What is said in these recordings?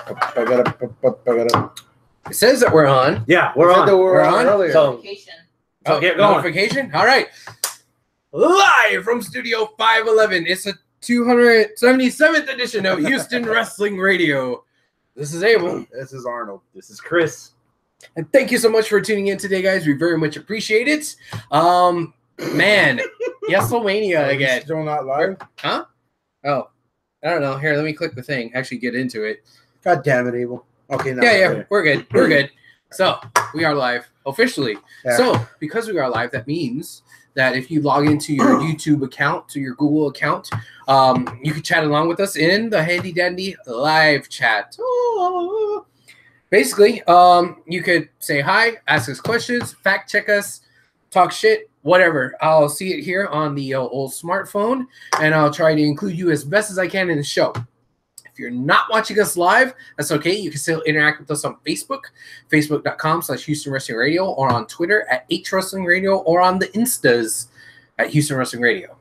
It says that we're on. Yeah, we're on. We're on Earlier. So get going. Notification. All right. Live from Studio 511. It's a 277th edition of Houston Wrestling Radio. This is Abel. This is Arnold. This is Chris. And thank you so much for tuning in today, guys. We very much appreciate it. Man, Yestlemania again. Still not live? Huh? Oh, I don't know. Here, let me click the thing. Actually get into it. God damn it, Abel. Okay, now. Yeah, we're good. We're good. So, we are live officially. Yeah. So, because we are live, that means that if you log into your YouTube account, to your Google account, you can chat along with us in the handy dandy live chat. Oh. Basically, you could say hi, ask us questions, fact check us, talk shit, whatever. I'll see it here on the old smartphone, and I'll try to include you as best as I can in the show. If you're not watching us live, that's okay. You can still interact with us on Facebook, facebook.com/Houston Wrestling Radio, or on Twitter at H Wrestling Radio, or on the Instas at Houston Wrestling Radio.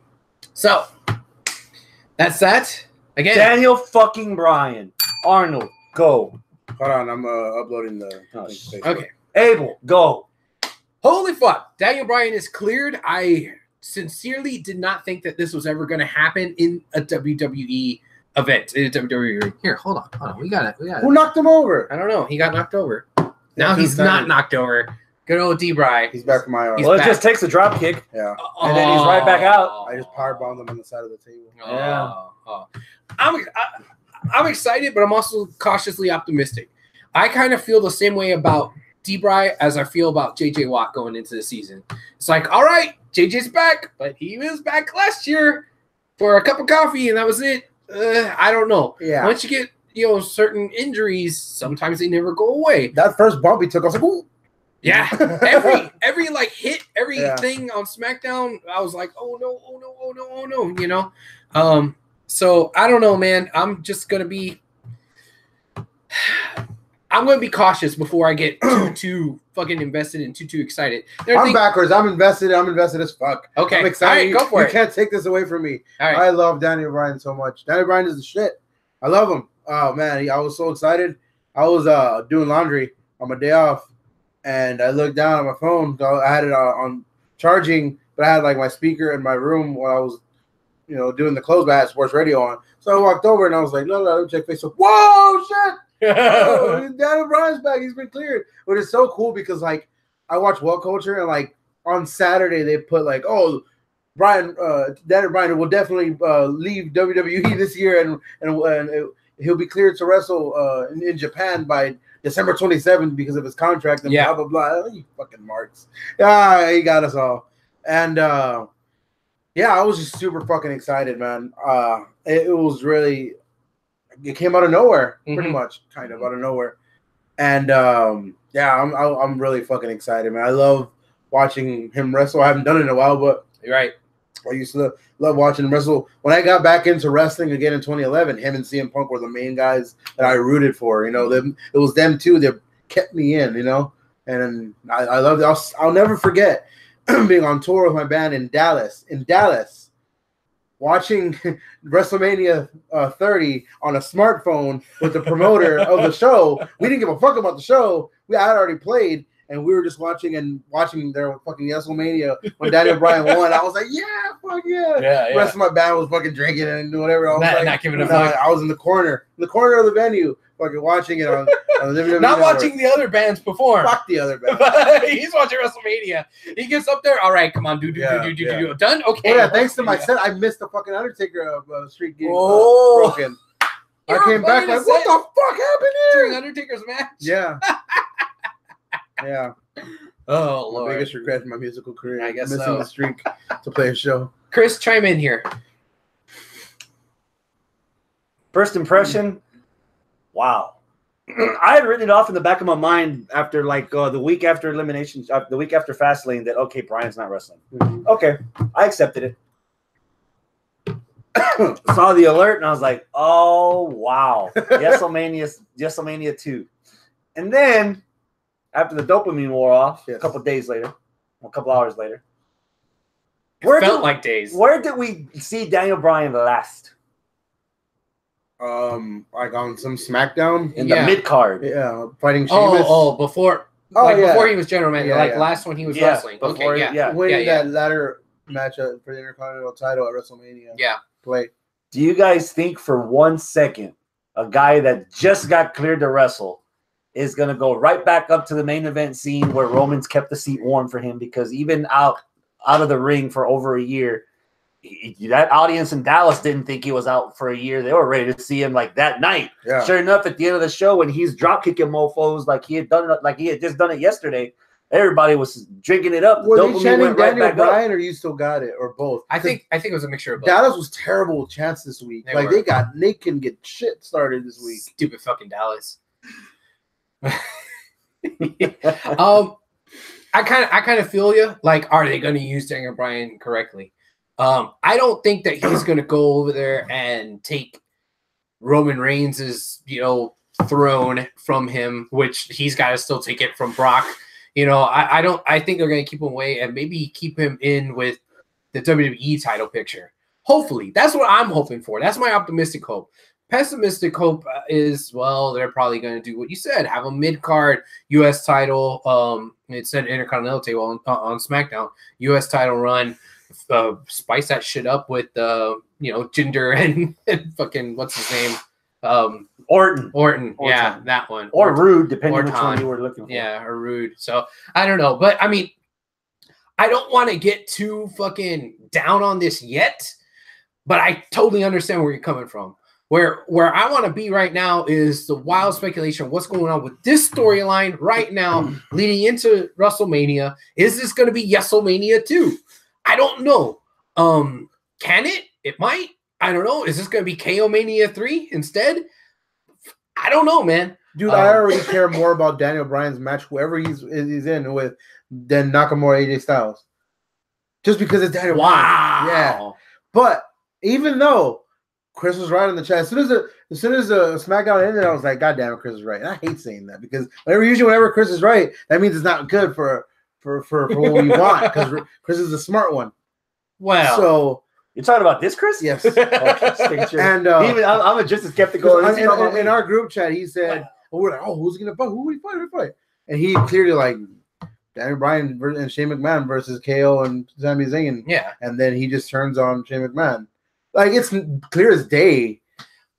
So, that's that. Again, Daniel fucking Bryan. Arnold, go. Hold on, I'm uploading the thing. okay. Abel, go. Holy fuck. Daniel Bryan is cleared. I sincerely did not think that this was ever going to happen in a WWE event. In a WWE. Here, hold on. We got it. Who knocked him over? I don't know. He got knocked over. Now he's not knocked over. Good old D-Bry. He's back from my arm. He's Well, back. it just takes a drop kick. Yeah. And then he's right back out. I just powerbombed him on the side of the table. Oh. I'm excited, but I'm also cautiously optimistic. I kind of feel the same way about D-Bry as I feel about JJ Watt going into the season. It's like, all right, JJ's back, but he was back last year for a cup of coffee, and that was it. I don't know. Yeah. Once you get certain injuries, sometimes they never go away. That first bump he took, I was like, ooh. Yeah. every like hit, everything on SmackDown, I was like, oh no. So I don't know, man. I'm gonna be cautious before I get too fucking invested and too excited. I'm backwards. I'm invested as fuck. Okay. I'm excited. All right, go for it. You can't take this away from me. All right. I love Daniel Bryan so much. Daniel Bryan is the shit. I love him. Oh man, I was so excited. I was doing laundry on my day off, and I looked down at my phone. So I had it on charging, but I had like my speaker in my room while I was doing the clothes, but I had sports radio on. So I walked over and I was like, no, let me check Facebook. Whoa, shit! Oh, Daniel Bryan's back. He's been cleared. But it's so cool because like I watch Well Culture, and like on Saturday they put like, oh, Daniel Bryan will definitely leave WWE this year, and he'll be cleared to wrestle in Japan by December 27th because of his contract and blah blah blah. Oh, you fucking marks. Yeah, he got us all. And yeah, I was just super fucking excited, man. It was really, it came out of nowhere, pretty much, kind of out of nowhere. And yeah, I'm really fucking excited, man. I love watching him wrestle. I haven't done it in a while, but You're right. I used to love watching him wrestle. When I got back into wrestling again in 2011, him and CM Punk were the main guys that I rooted for. It was them two that kept me in, and I loved it. I'll never forget being on tour with my band in Dallas, watching WrestleMania 30 on a smartphone with the promoter of the show. We didn't give a fuck about the show. I had already played, and we were just watching their fucking Yestlemania when Daniel Bryan won. I was like, yeah, fuck yeah. The rest of my band was fucking drinking and whatever. I was not giving a fuck. I was in the corner of the venue, fucking watching it on the WWE Not Network. watching the other bands perform. Fuck the other band. He's watching WrestleMania. He gets up there. All right, come on, do. Done? Okay. Oh, yeah, thanks to my set, I missed the fucking Undertaker streak getting broken. I came back like, what the fuck happened here? During Undertaker's match? Yeah. Yeah. Oh, My Lord. biggest regret in my musical career. I guess missing so. the streak to play a show. Chris, chime in here. First impression, wow. I had written it off in the back of my mind after the week after elimination, the week after Fastlane, that okay, Bryan's not wrestling. Mm-hmm. Okay, I accepted it. Saw the alert and I was like, oh wow, Yestlemania 2. And then after the dopamine wore off, a couple hours later, It felt like days. Where did we see Daniel Bryan last? like on some SmackDown in the mid card. Yeah, fighting Sheamus. Before he was general manager, last one he was wrestling. Before, winning that ladder match for the Intercontinental title at WrestleMania. Yeah. Play. Do you guys think for 1 second a guy that just got cleared to wrestle is going to go right back up to the main event scene where Roman's kept the seat warm for him? Because even out of the ring for over a year, that audience in Dallas didn't think he was out for a year. They were ready to see him like that night. Yeah. Sure enough, at the end of the show, when he's drop kicking mofos like he had just done it yesterday, everybody was drinking it up. Were they chanting Daniel Bryan, or you still got it, or both? I think it was a mixture of both. Dallas was terrible with chance this week. They can get shit started this week. Stupid fucking Dallas. I kind of feel you. Like, are they going to use Daniel Bryan correctly? I don't think that he's going to go over there and take Roman Reigns' throne from him, which he's got to still take it from Brock. I think they're going to keep him away and maybe keep him in with the WWE title picture. Hopefully, that's what I'm hoping for. That's my optimistic hope. Pessimistic hope is, well, they're probably going to do what you said, have a mid-card U.S. title. It said Intercontinental title on SmackDown, U.S. title run. Spice that shit up with Jinder and fucking what's his name, Orton. Yeah, that one, or Rude, depending on which one you were looking for. Yeah, or Rude. So I don't know, but I mean, I don't want to get too fucking down on this yet, but I totally understand where you're coming from. Where I want to be right now is the wild speculation. What's going on with this storyline right now, leading into WrestleMania? Is this going to be Yestlemania 2? I don't know. Can it? It might. I don't know. Is this going to be KO Mania 3 instead? I don't know, man. Dude, I already care more about Daniel Bryan's match, whoever he's in with, than Nakamura AJ Styles. Just because it's Daniel Bryan. Yeah. But even though Chris was right in the chat, as soon as the SmackDown ended, I was like, God damn it, Chris is right. And I hate saying that because whenever Chris is right, that means it's not good for what we want, because Chris is a smart one. Well, so you're talking about this, Chris? Yes. Okay, sure. And I'm just as skeptical. In our group chat, he said, "We're like, who's gonna fight? Who we fight? And he clearly like Daniel Bryan and Shane McMahon versus KO and Sami Zayn. Yeah. And then he just turns on Shane McMahon. Like, it's clear as day.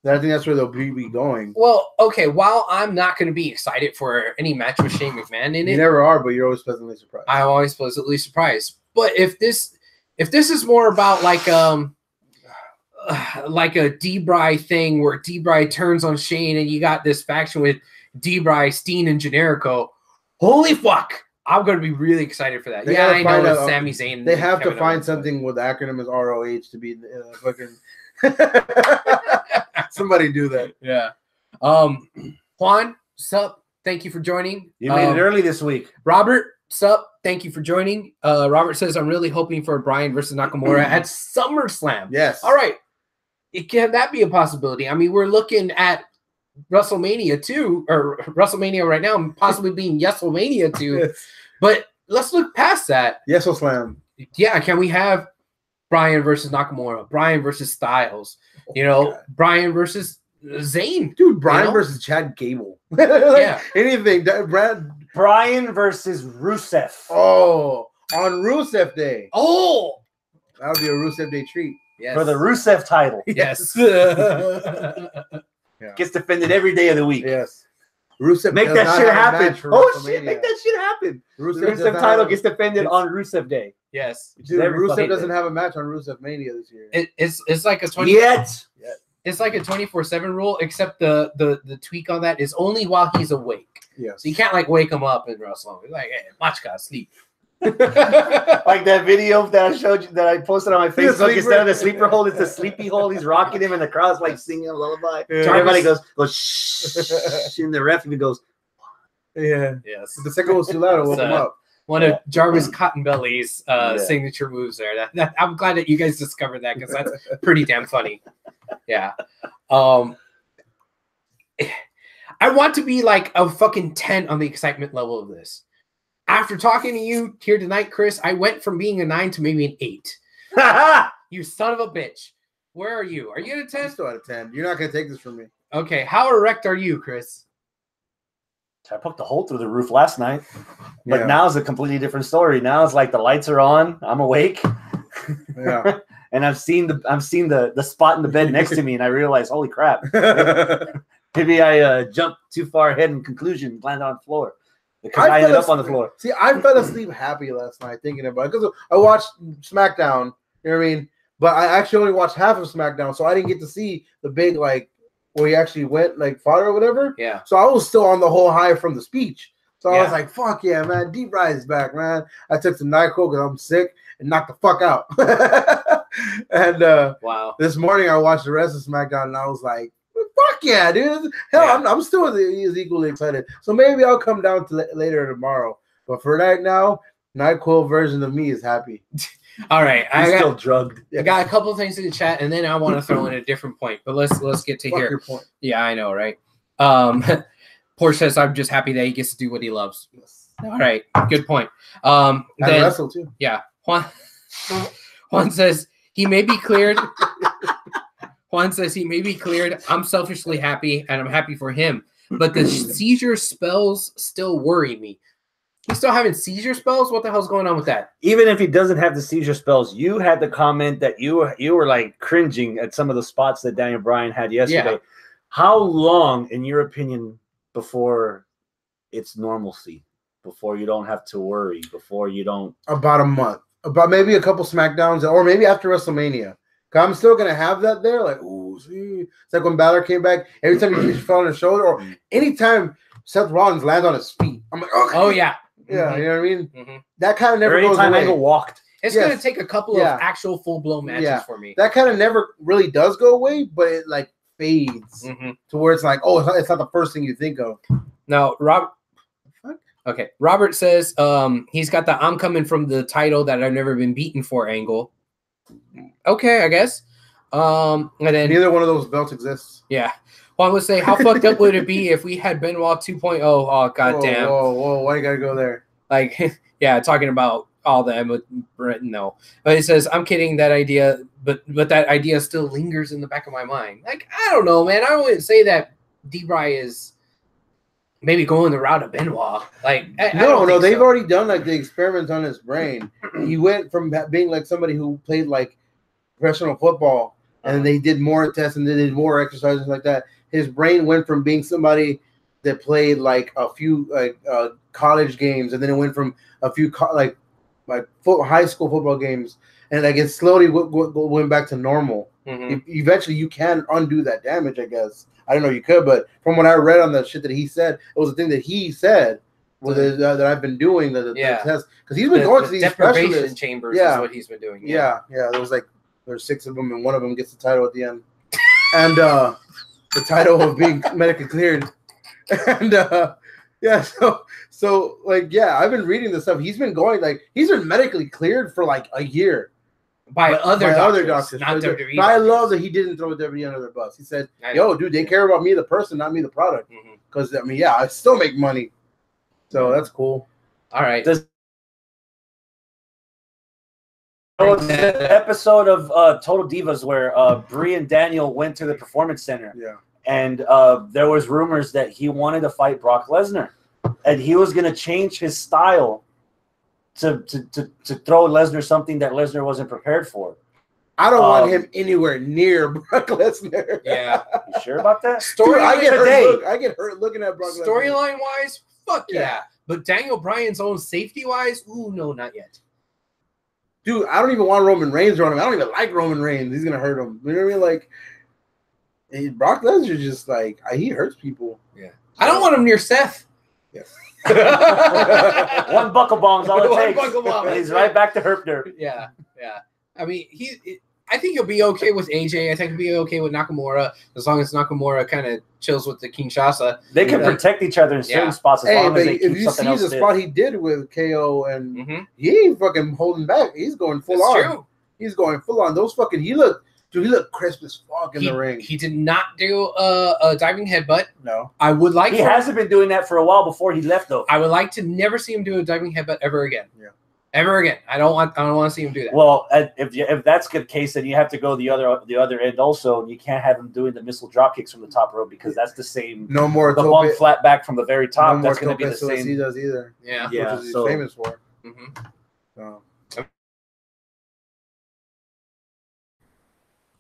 I think that's where they'll be going. Well, okay, while I'm not going to be excited for any match with Shane McMahon in it. You never are, but you're always pleasantly surprised. I'm always pleasantly surprised. But if this is more about like a D-Bry thing where D-Bry turns on Shane and you got this faction with D-Bry, Steen, and Generico, holy fuck! I'm going to be really excited for that. I know it's Sami Zayn. They have to find something with the acronym as ROH to be fucking... Somebody do that. Yeah. Juan, sup? Thank you for joining. You made it early this week. Robert, sup? Thank you for joining. Robert says, I'm really hoping for Bryan versus Nakamura at SummerSlam. Yes. All right. Can that be a possibility? I mean, we're looking at WrestleMania 2, or WrestleMania right now, possibly being Yestlemania 2. Yes. But let's look past that. Yeselslam. Yeah, can we have Bryan versus Nakamura, Bryan versus Styles, Bryan versus Zayn. Dude, Bryan versus Chad Gable. Yeah. Anything. Bryan versus Rusev. Oh, on Rusev Day. Oh. That would be a Rusev Day treat. Yes. For the Rusev title. Yes. Gets defended every day of the week. Yes. Rusev make that shit happen. Oh, shit. Make that shit happen. Rusev title gets defended on Rusev Day. Yes. Dude, Rusev doesn't have a match on Rusev Mania this year. It's like a 20 It's like a 24/7 rule, except the tweak on that is only while he's awake. Yes. So you can't like wake him up and wrestle him. Like, hey, Machka, sleep. Like that video that I showed you, that I posted on my Facebook. Instead of the sleeper hole, it's the sleepy hole. He's rocking him, and the crowd's like singing a lullaby. Yeah. Everybody goes shh, and the ref even goes, yeah, yes. The second was too loud, it woke him up. One of Jarvis Cottonbelly's signature moves there. That I'm glad that you guys discovered that, because that's pretty damn funny. Yeah. I want to be like a fucking 10 on the excitement level of this. After talking to you here tonight, Chris, I went from being a 9 to maybe an 8. You son of a bitch. Where are you? Are you at a I'm 10? still at a 10. You're not gonna take this from me. Okay. How erect are you, Chris? I poked a hole through the roof last night, but Yeah. now it's a completely different story. Now it's like the lights are on. I'm awake. Yeah. And I'm seeing the spot in the bed next to me, and I realize, holy crap, maybe I jumped too far ahead in conclusion and landed on the floor because I ended up on the floor. See, I fell asleep happy last night thinking about it because I watched SmackDown. You know what I mean? But I actually only watched half of SmackDown, so I didn't get to see the big like where he actually went like fought or whatever. Yeah. So I was still on the whole high from the speech. So I Yeah. was like, "Fuck yeah, man! Deep Rise back, man!" I took some NyQuil because I'm sick and knocked the fuck out. And Wow. this morning I watched the rest of SmackDown and I was like, "Fuck yeah, dude! Hell, Yeah. I'm still as equally excited." So maybe I'll come down to later tomorrow. But for right now, NyQuil version of me is happy. All right. He's still drugged. I got a couple of things in the chat, and then I want to throw in a different point. But let's get to Fuck here. your point. Yeah, I know, right? Porsche says, "I'm just happy that he gets to do what he loves." Yes. All right, good point. And Then wrestle too. yeah, Juan says he may be cleared. Juan says he may be cleared. I'm selfishly happy, and I'm happy for him. But the seizure spells still worry me. He's still having seizure spells? What the hell's going on with that? Even if he doesn't have the seizure spells, you had the comment that you were like cringing at some of the spots that Daniel Bryan had yesterday. Yeah. How long, in your opinion, before it's normalcy? Before you don't have to worry? Before you don't? About a month. About maybe a couple SmackDowns, or maybe after WrestleMania. 'Cause I'm still gonna have that there. Like, ooh, see. It's like when Balor came back. Every time he fell on his shoulder, or anytime Seth Rollins lands on his feet, I'm like, okay. Oh yeah, Yeah, you know what I mean? Mhm. That kind of never Or goes anytime away. Angle walked. It's Yes. gonna take a couple Yeah. of actual full blown matches Yeah. for me. That kind of never really does go away, but it like fades Mhm. to where it's like, oh, it's not the first thing you think of. Now, Okay, Robert says he's got the "I'm coming from the title that I've never been beaten for" angle. Okay, I guess. And then Neither one of those belts exists. yeah, Juan would say, "How fucked up would it be if we had Benoit 2.0?" Oh goddamn! Whoa, why you gotta go there? Like, yeah, talking about all that. No, but he says, "I'm kidding. That idea, but that idea still lingers in the back of my mind." Like, I don't know, man. I wouldn't say that D-Bry is maybe going the route of Benoit. Like, I don't No, think they've so. already done like the experiments on his brain. He went from being like somebody who played like professional football, and they did more tests and they did more exercises like that. His brain went from being somebody that played like a few college games, and then it went from a few high school football games, and like it slowly went back to normal. Mhm. Eventually, you can undo that damage, I guess. I don't know you could, but from what I read on the shit that he said, it was a thing that he said that I've been doing the test, because he's been going to these deprivation specialists. chambers Yeah. is what he's been doing. Yeah. There's 6 of them, and one of them gets the title at the end, and the title of being medically cleared, and so like I've been reading this stuff. He's been going he's been medically cleared for like a year. By other doctors, not But WWE. I love that he didn't throw WWE under the bus. He said, "Yo, dude, they care about me, the person, not me, the product." Because I still make money, so that's cool. All right. There was an episode of Total Divas where Brie and Daniel went to the Performance Center. Yeah. And there was rumors that he wanted to fight Brock Lesnar, and he was going to change his style to throw Lesnar something that Lesnar wasn't prepared for. I don't want him anywhere near Brock Lesnar. Yeah. You sure about that? Dude, I get hurt looking at Brock Lesnar. Storyline wise, fuck yeah. Yeah. But Daniel Bryan's own safety wise, ooh, no, not yet. Dude, I don't even want Roman Reigns around him. I don't even like Roman Reigns. He's gonna hurt him. You know what I mean? Like, Brock Lesnar just like he hurts people. Yeah. I don't want him near Seth. Yes. One buckle bomb's all it One takes. buckle bomb. And he's right back to herp dirt. Yeah. I mean, I think he'll be okay with AJ. I think he'll be okay with Nakamura as long as Nakamura kind of chills with the Kinshasa. They can protect each other in certain spots as long as they keep if you something see else the fit. spot he did with KO, and Mm-hmm. he ain't fucking holding back. He's going full That's on. true. He's going full on. Those fucking he looked crisp as fuck in the ring. He did not do a diving headbutt. No. I would like He hasn't been doing that for a while before he left, though. I would like to never see him do a diving headbutt ever again. Yeah. ever again. I don't want to see him do that. Well, if that's the case, then you have to go the other end also, and you can't have him doing the missile drop kicks from the top rope because that's the same. No more the tope, bump flat back from the very top. No that's more going to be the same. he does either. Yeah, yeah. Which is he's famous for. Mm-hmm.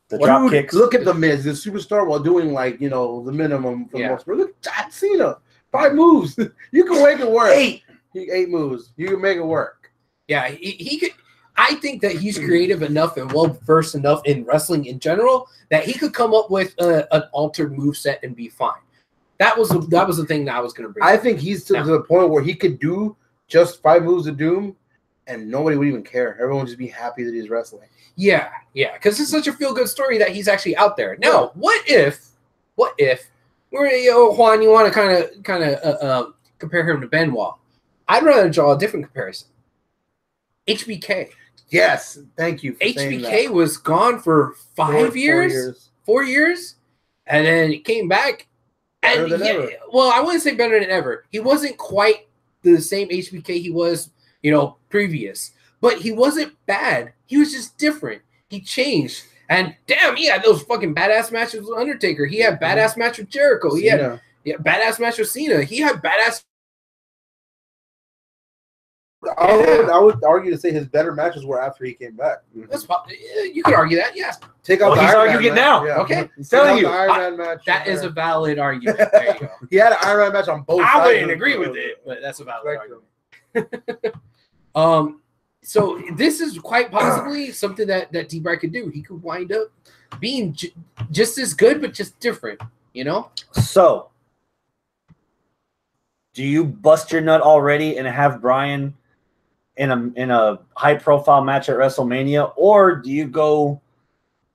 The drop kicks. Look at the Miz, the superstar, while doing like the minimum for the most part. Look at John Cena, 5 moves. You can make it work. 8 moves. You can make it work. Yeah, he could. I think that he's creative enough and well versed enough in wrestling in general that he could come up with an altered moveset and be fine. That was the thing that I was going to bring. I think he's to the point where he could do just 5 moves of doom, and nobody would even care. Everyone would just be happy that he's wrestling. Yeah, because it's such a feel-good story that he's actually out there. Now, what if we're Juan, you want to kind of compare him to Benoit? I'd rather draw a different comparison. HBK. Yes, thank you. HBK was gone for 4 years, and then he came back. Better than ever. Well, I wouldn't say better than ever. He wasn't quite the same HBK he was, previous. But he wasn't bad. He was just different. He changed. And damn, he had those fucking badass matches with Undertaker. He had badass match with Jericho. He had badass match with Cena. He had badass. I would argue to say his better matches were after he came back. You could argue that, yeah. Take out the he's Iron arguing Man now. match. Okay. He's telling you. The Iron Man match. That is a valid argument. There you go. He had an Iron Man match on both sides. I wouldn't agree with it, but that's a valid argument. So this is quite possibly something that D-Bry could do. He could wind up being just as good, but just different, So, do you bust your nut already and have Bryan in a high-profile match at WrestleMania, or do you go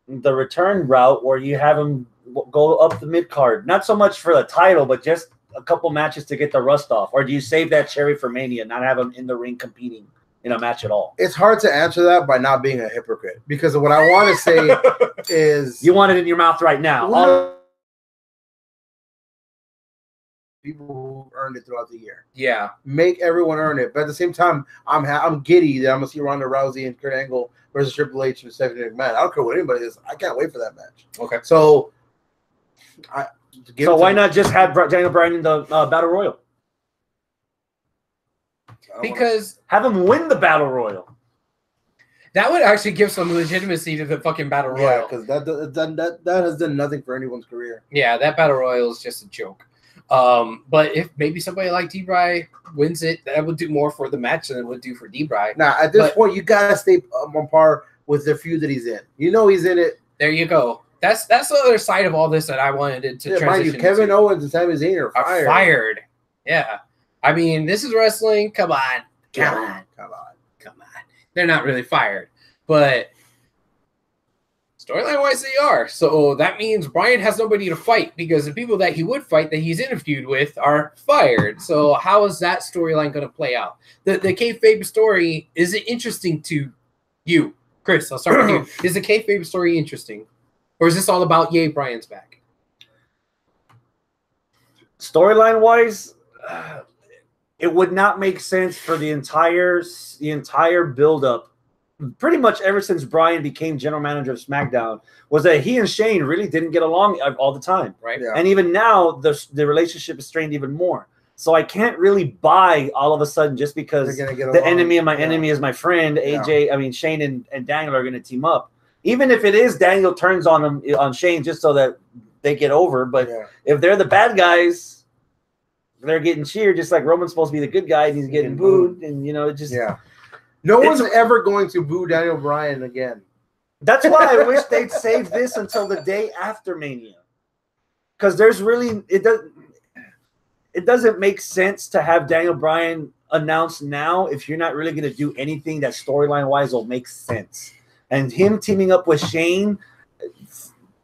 the return route where you have him go up the mid-card? Not so much for the title, but just a couple matches to get the rust off, or do you save that cherry for Mania, not have him in the ring competing in a match at all? It's hard to answer that by not being a hypocrite, because what I want to say is you want it in your mouth right now. People who earned it throughout the year. Yeah, make everyone earn it. But at the same time, I'm giddy that I'm gonna see Ronda Rousey and Kurt Angle versus Triple H and Stephanie McMahon. I don't care what anybody is. I can't wait for that match. Okay, so why not just have Daniel Bryan in the Battle Royal? Because have him win the Battle Royal. That would actually give some legitimacy to the fucking Battle Royal. Yeah, because that has done nothing for anyone's career. Yeah, that Battle Royal is just a joke. But if maybe somebody like D-Bry wins it, that would do more for the match than it would do for D-Bry. Now, at this point, you gotta stay on par with the feud that he's in. He's in it. There you go. That's the other side of all this that I wanted to transition. Mind you, Kevin Owens and Sami Zayn are fired. Yeah. I mean, this is wrestling. Come on. They're not really fired. But storyline-wise, they are. So that means Bryan has nobody to fight because the people that he would fight that he's in a feud with are fired. So how is that storyline going to play out? The kayfabe story, is it interesting to you? Chris, I'll start with you. Is the kayfabe story interesting? Or is this all about, yay, Bryan's back? Storyline-wise, it would not make sense for the entire build-up. Pretty much ever since Bryan became general manager of SmackDown, was that he and Shane really didn't get along all the time, right? Yeah. And even now, the relationship is strained even more. So I can't really buy all of a sudden just because the enemy of my enemy is my friend. Shane and Daniel are going to team up, even if it is Daniel turns on Shane just so that they get over. But if they're the bad guys, they're getting cheered, just like Roman's supposed to be the good guy and he's getting booed, and it just No one's ever going to boo Daniel Bryan again. That's why I wish they'd save this until the day after Mania, because there's really it doesn't make sense to have Daniel Bryan announced now if you're not really going to do anything that storyline wise will make sense. And him teaming up with Shane,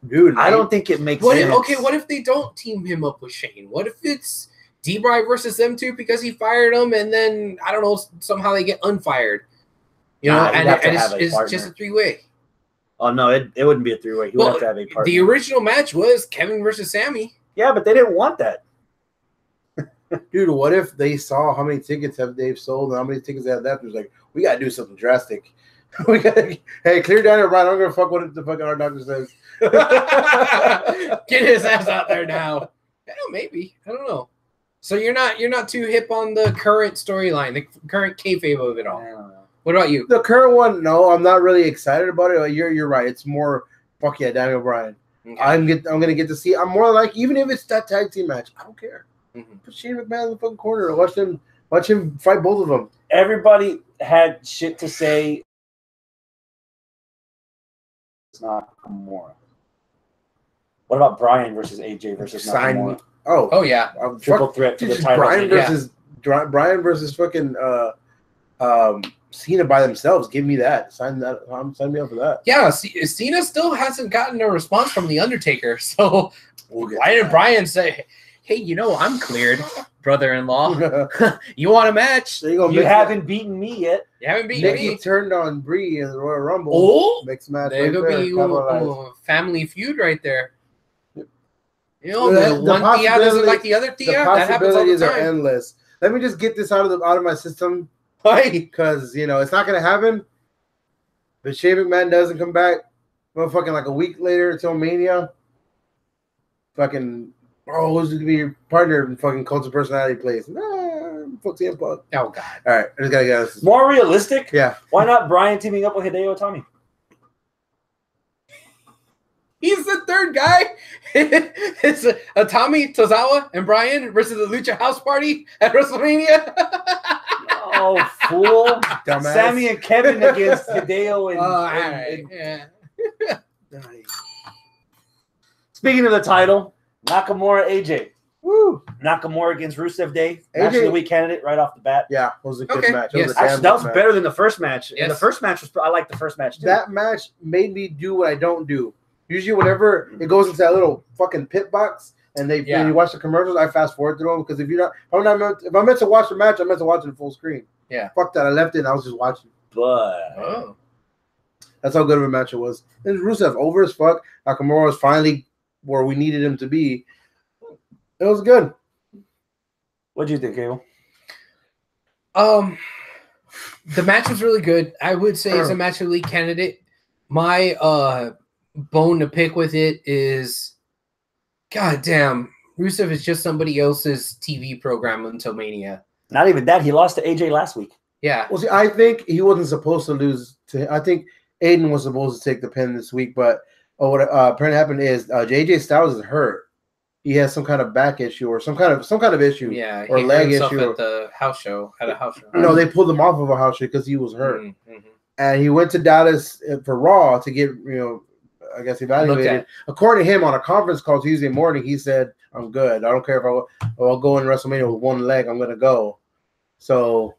dude, I don't think it makes sense. What if they don't team him up with Shane? What if it's D-Bry versus them two because he fired them, and then I don't know, somehow they get unfired, and it's just a 3-way. Oh no, it wouldn't be a 3-way. He would have to have a partner. The original match was Kevin versus Sammy. Yeah, but they didn't want that. Dude, what if they saw how many tickets they've sold and how many tickets they have left? It was like, we gotta do something drastic. We gotta, hey, clear Daniel Bryan. I'm gonna fuck what the fucking our doctor says. Get his ass out there now. Yeah, maybe. I don't know. So you're not too hip on the current storyline, the current kayfabe of it all. I don't know. What about you? The current one, no, I'm not really excited about it. You're right. It's more fuck yeah, Daniel Bryan. Okay. I'm gonna get to see. I'm more like, even if it's that tag team match, I don't care. Mm-hmm. Put Shane McMahon in the fucking corner. Watch him fight both of them. Everybody had shit to say. It's not Nakamura. What about Bryan versus AJ versus Nakamura? Oh yeah, Triple threat for the title. Bryan versus fucking Cena by themselves. Give me that. Sign me up for that. Yeah, Cena still hasn't gotten a response from the Undertaker. So why did Bryan say, "Hey, I'm cleared, brother-in-law. You want a match? You haven't beaten me yet. You haven't beaten me." Nikki turned on Brie in the Royal Rumble. Oh, mixed match. there could be a family feud right there. the One Tia doesn't like the other Tia. That happens all the possibilities are time. endless. Let me just get this out of my system. Right. Because, it's not going to happen. But Shane McMahon doesn't come back, motherfucking like a week later until Mania. Fucking, who's going to be your partner in fucking Cult of Personality place? Fuck CM Punk. Oh, God. All right, I just got to get this. More realistic? Yeah. Why not Bryan teaming up with Hideo Itami? He's the third guy. It's Tommy, Tozawa, and Bryan versus the Lucha House Party at WrestleMania. Oh, fool. Dumbass. Sammy and Kevin against Hideo and... All right. Yeah. Speaking of the title, Nakamura, AJ. Woo. Nakamura against Rusev Day. AJ. Match of the week candidate right off the bat. Yeah, it was a good Okay. match. Yes. Actually, that was better than the first match. Yes. And the first match was... I like the first match, too. That match made me do what I don't do. Usually, whenever it goes into that little fucking pit box and when you watch the commercials, I fast forward through them because if I'm meant to watch the match, I'm meant to watch it in full screen. Yeah. Fuck that. I left it and I was just watching. But... That's how good of a match it was. And Rusev over as fuck. Nakamura was finally where we needed him to be. It was good. What do you think, Cable? The match was really good. I would say it's a match of the week candidate. My bone to pick with it is, goddamn, Rusev is just somebody else's TV program until Mania. Not even that. He lost to AJ last week. Yeah. Well, see, I think he wasn't supposed to lose to. I think Aiden was supposed to take the pin this week, but what apparently happened is JJ Styles is hurt. He has some kind of back issue or some kind of issue. Yeah, or he leg hurt himself issue. at the house show. At a house show. No, they pulled him off of a house show because he was hurt, Mm-hmm. and he went to Dallas for Raw to get I guess evaluated. According to him, on a conference call Tuesday morning, he said, "I'm good. I don't care if I'll go in WrestleMania with one leg. I'm gonna go." So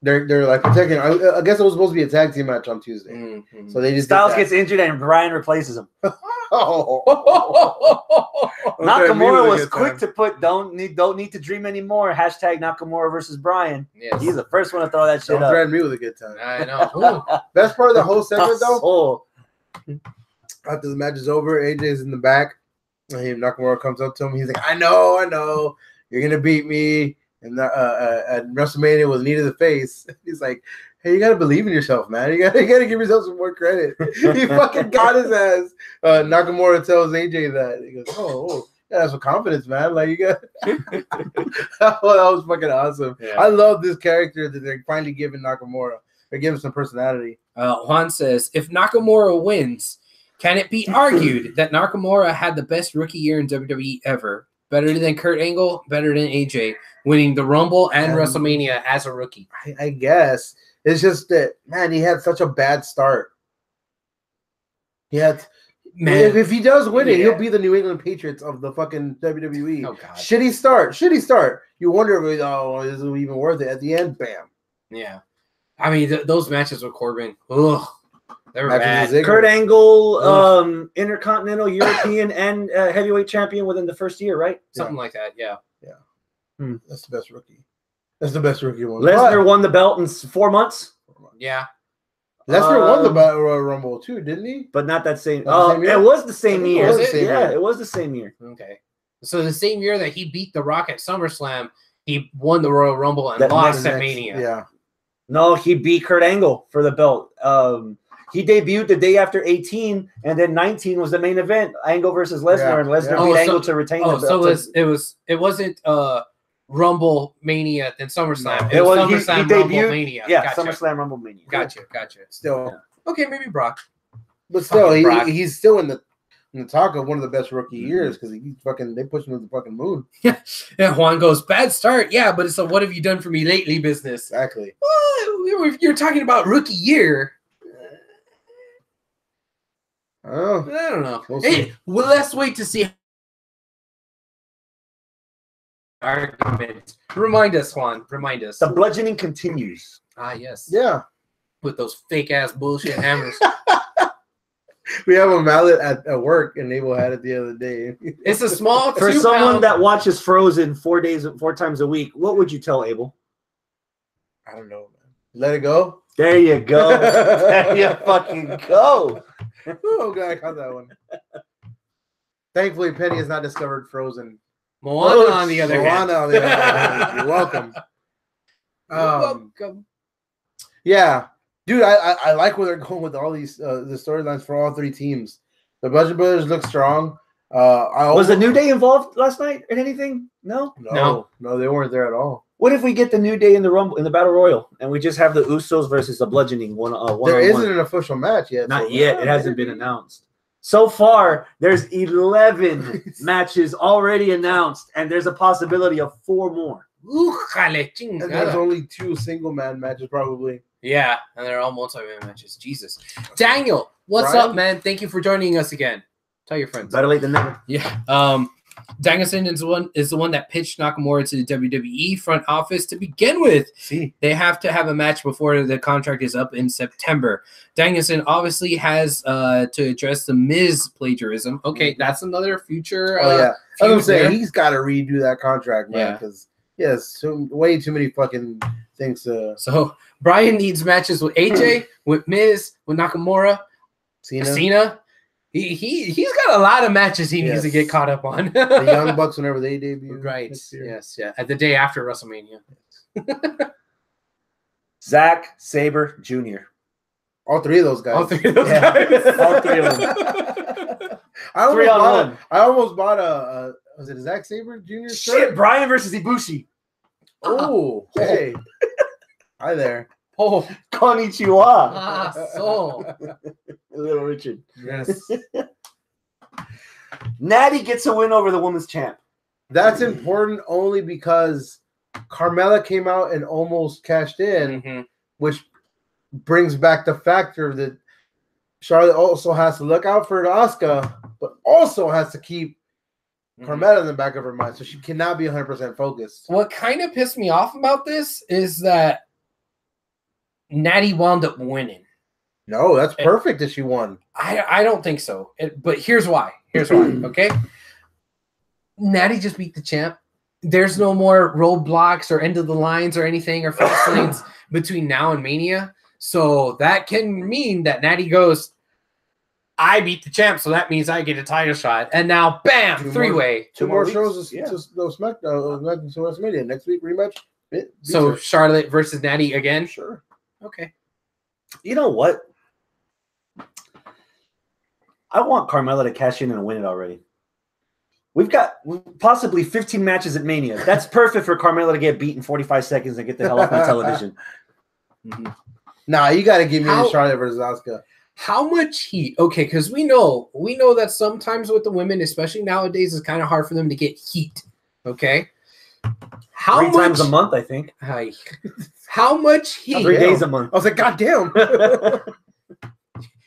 they're like protecting. I guess it was supposed to be a tag team match on Tuesday. Mm-hmm. So they just Styles gets injured and Bryan replaces him. Nakamura was quick to put don't need to dream anymore. Hashtag Nakamura versus Bryan. Yes. He's the first one to throw that shit Don't up. threaten me with a good time. I know. Best part of the whole segment though. Oh. After the match is over, AJ's in the back. And Nakamura comes up to him. He's like, I know. You're going to beat me at WrestleMania with a knee to the face. He's like, hey, you got to believe in yourself, man. You got to give yourself some more credit. He fucking got his ass. Nakamura tells AJ that. He goes, oh, yeah, that's some confidence, man. Like, you got that was fucking awesome. Yeah. I love this character that they're finally giving Nakamura. They're giving some personality. Juan says, if Nakamura wins, can it be argued that Nakamura had the best rookie year in WWE ever? Better than Kurt Angle, better than AJ, winning the Rumble and WrestleMania as a rookie. I guess. It's just that, man, he had such a bad start. If he does win it, he'll be the New England Patriots of the fucking WWE. Oh, God. Shitty start. You wonder, is it even worth it? At the end, bam. Yeah. I mean, those matches with Corbin, ugh. They were bad. Kurt Angle, Intercontinental, European, and heavyweight champion within the first year, right? Something like that, yeah. Yeah. That's the best rookie. That's the best rookie one. Lesnar won the belt in 4 months. Yeah. Lesnar won the Royal Rumble too, didn't he? But not that same. It was the same year. It was the same year. It was the same year. Okay. So the same year that he beat The Rock at SummerSlam, he won the Royal Rumble and That lost The at next- Mania. Yeah. No, he beat Kurt Angle for the belt. He debuted the day after 18, and then 19 was the main event, Angle versus Lesnar, Yeah, and Lesnar yeah. beat Oh, so- Angle to retain Oh, the belt. so it wasn't Rumble Mania then SummerSlam. No. It was He SummerSlam Rumble debuted, Mania. yeah, Gotcha. SummerSlam Rumble Mania. Gotcha. Still, Okay, maybe Brock. but still, Fucking Brock. he's still in the talk of one of the best rookie years because they pushed him to the fucking moon. Yeah, Juan goes, bad start. Yeah, but it's a what have you done for me lately business. Exactly. Well, if you're talking about rookie year, Oh, I don't know. We'll Hey, see. well, let's wait to see. Argument. Remind us, Juan. Remind us. The bludgeoning continues. Ah, yes. yeah. With those fake ass bullshit hammers. We have a mallet at work, and Abel had it the other day. It's a small For 2 someone pound- that watches Frozen 4 times a week, what would you tell Abel? I don't know, man. Let it go. There you go. There you fucking go. Oh, God, I caught that one. Thankfully, Penny has not discovered Frozen. Moana on the other hand. Moana on the other hand. You're welcome. You're welcome. Yeah, dude, I like where they're going with all these the storylines for all three teams. The Bludgeon Brothers look strong. Was the New Day involved last night in anything? No. No, they weren't there at all. What if we get the New Day in the Rumble in the Battle Royal, and we just have the Usos versus the Bludgeoning one There on isn't one? an official match yet. Not so- yet. It hasn't been announced. So far, there's 11 matches already announced, and there's a possibility of 4 more. Újale, And there's chingada. only 2 single man matches, probably. Yeah, and they're all multi-man matches. Jesus. Daniel, what's Brian? up, man? Thank you for joining us again. Tell your friends. Better late than never. Yeah. Danielson is the one that pitched Nakamura to the WWE front office to begin with. See, They have to have a match before the contract is up in September. Danielson obviously has to address the Miz plagiarism. Okay, that's another future. oh yeah, I feud was saying there. he's got to redo that contract, man, Yeah. because way too many fucking things to So Brian needs matches with AJ, with Miz, with Nakamura, see. Cena. He's got a lot of matches he needs to Yes. get caught up on. The Young Bucks whenever they debut, Right. next year. Yes. Yeah. At the day after WrestleMania. Zack Sabre Jr. All 3 of those guys. All 3 of those Yeah. guys. All 3 of them. I 3 on 1. I almost bought a was it a Zack Sabre Jr. Shit, shirt? Brian versus Ibushi. Oh, hey, hi there. Oh, Konnichiwa. so. Little Richard. Yes, Natty gets a win over the women's champ. that's important only because Carmella came out and almost cashed in, Mhm. which brings back the factor that Charlotte also has to look out for Asuka, but also has to keep Carmella in the back of her mind, so she cannot be 100% focused. What kind of pissed me off about this is that Natty wound up winning. No, that's perfect that she won. I don't think so. But here's why. Okay? Natty just beat the champ. There's no more roadblocks or end of the lines or anything or fast lanes between now and Mania. So that can mean that Natty goes, I beat the champ, so that means I get a title shot. And now, bam, 2 more 3-way. 2 more more shows weeks, to yeah. SmackDown, to WrestleMania. Next week, rematch. So Charlotte versus Natty again? Sure. Okay. You know what? I want Carmella to cash in and win it already. We've got possibly 15 matches at Mania. That's perfect for Carmella to get beat in 45 seconds and get the hell off my television. Nah, you got to give me How- Charlotte versus Asuka. How much heat? Okay, because we know that sometimes with the women, especially nowadays, it's kind of hard for them to get heat. Okay. How 3 much times a month, I think. Hi. How much heat? 3 days a month. I was like, God damn.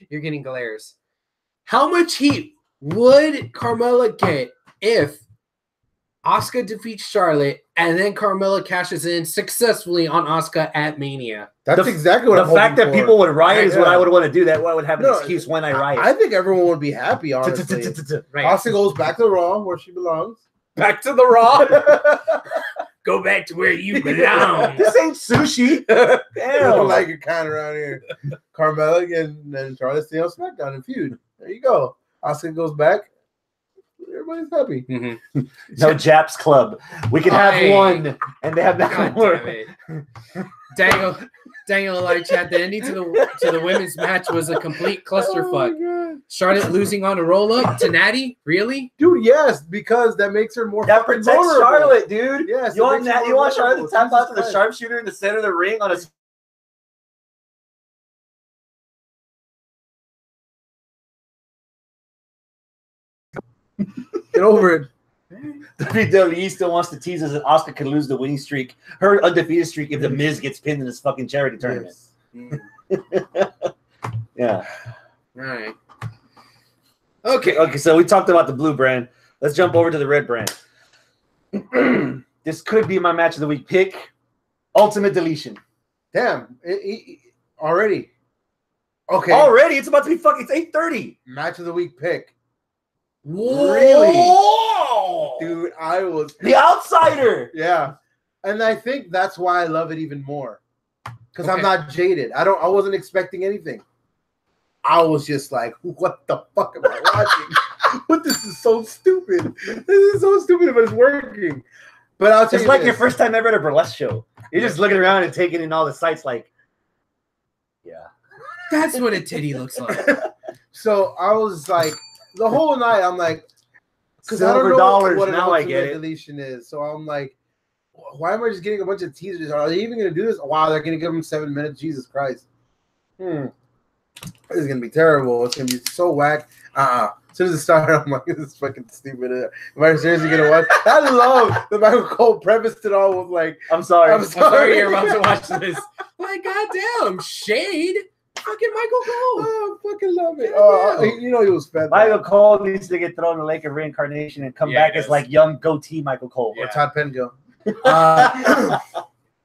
You're getting glares. How much heat would Carmella get if Asuka defeats Charlotte and then Carmella cashes in successfully on Asuka at Mania? That's exactly what The I'm fact that hoping people for. would riot is what Yeah. I would want to do. That way I would have an No, excuse when I riot. I think everyone would be happy, honestly. Right. Asuka goes back to Raw where she belongs. Back to the Raw. Go back to where you belong. This ain't sushi. I Damn. don't like it kind of around here. Carmella and Charlotte stay on SmackDown and feud. There you go. Asuka goes back. Everybody's happy. Mm-hmm. No Japs Club. We can have one, and they have that God damn it. Daniel live chat. The ending to the women's match was a complete clusterfuck. Oh Charlotte losing on a roll up to Natty. Really, dude? Yes, because that makes her more. That protects vulnerable. Charlotte, dude. Yes, you want that? You want Charlotte to tap out to the Christ. sharpshooter in the center of the ring on a. Get over it. WWE still wants to tease us that Asuka could lose the winning streak, her undefeated streak, if the Miz gets pinned in this fucking charity tournament. Yeah. all right. Okay, so we talked about the blue brand. Let's jump over to the red brand. This could be my match of the week pick. Ultimate Deletion. Damn. Already. Okay. Already? It's about to be fucking. It's 8:30. Match of the week pick. Whoa. Really? Dude, I was the outsider. Yeah. And I think that's why I love it even more. Because I'm Okay. not jaded. I wasn't expecting anything. I was just like, what the fuck am I watching? What, this is so stupid. This is so stupid, but it's working. But I'll tell It's you like this. your first time ever at a burlesque show. You're just looking around and taking in all the sights like, yeah. That's what a titty looks like. So I was like, the whole night, I'm like, because I don't Silver know dollars, what an now I ultimate get it. deletion is. So I'm like, why am I just getting a bunch of teasers? Are they even going to do this? Wow, they're going to give them 7 minutes. Jesus Christ. This is going to be terrible. It's going to be so whack. As soon as it started, I'm like, this is fucking stupid. Am I seriously going to watch? I love that Michael Cole prefaced it all with like, I'm sorry. I'm sorry you're about to watch this. Like, goddamn, shade. Fucking Michael Cole. Oh, I fucking love it. You know he was fed. Michael Cole needs to get thrown in the lake of reincarnation and come Yeah, back he as does. like young goatee Michael Cole. Or Todd Pengill.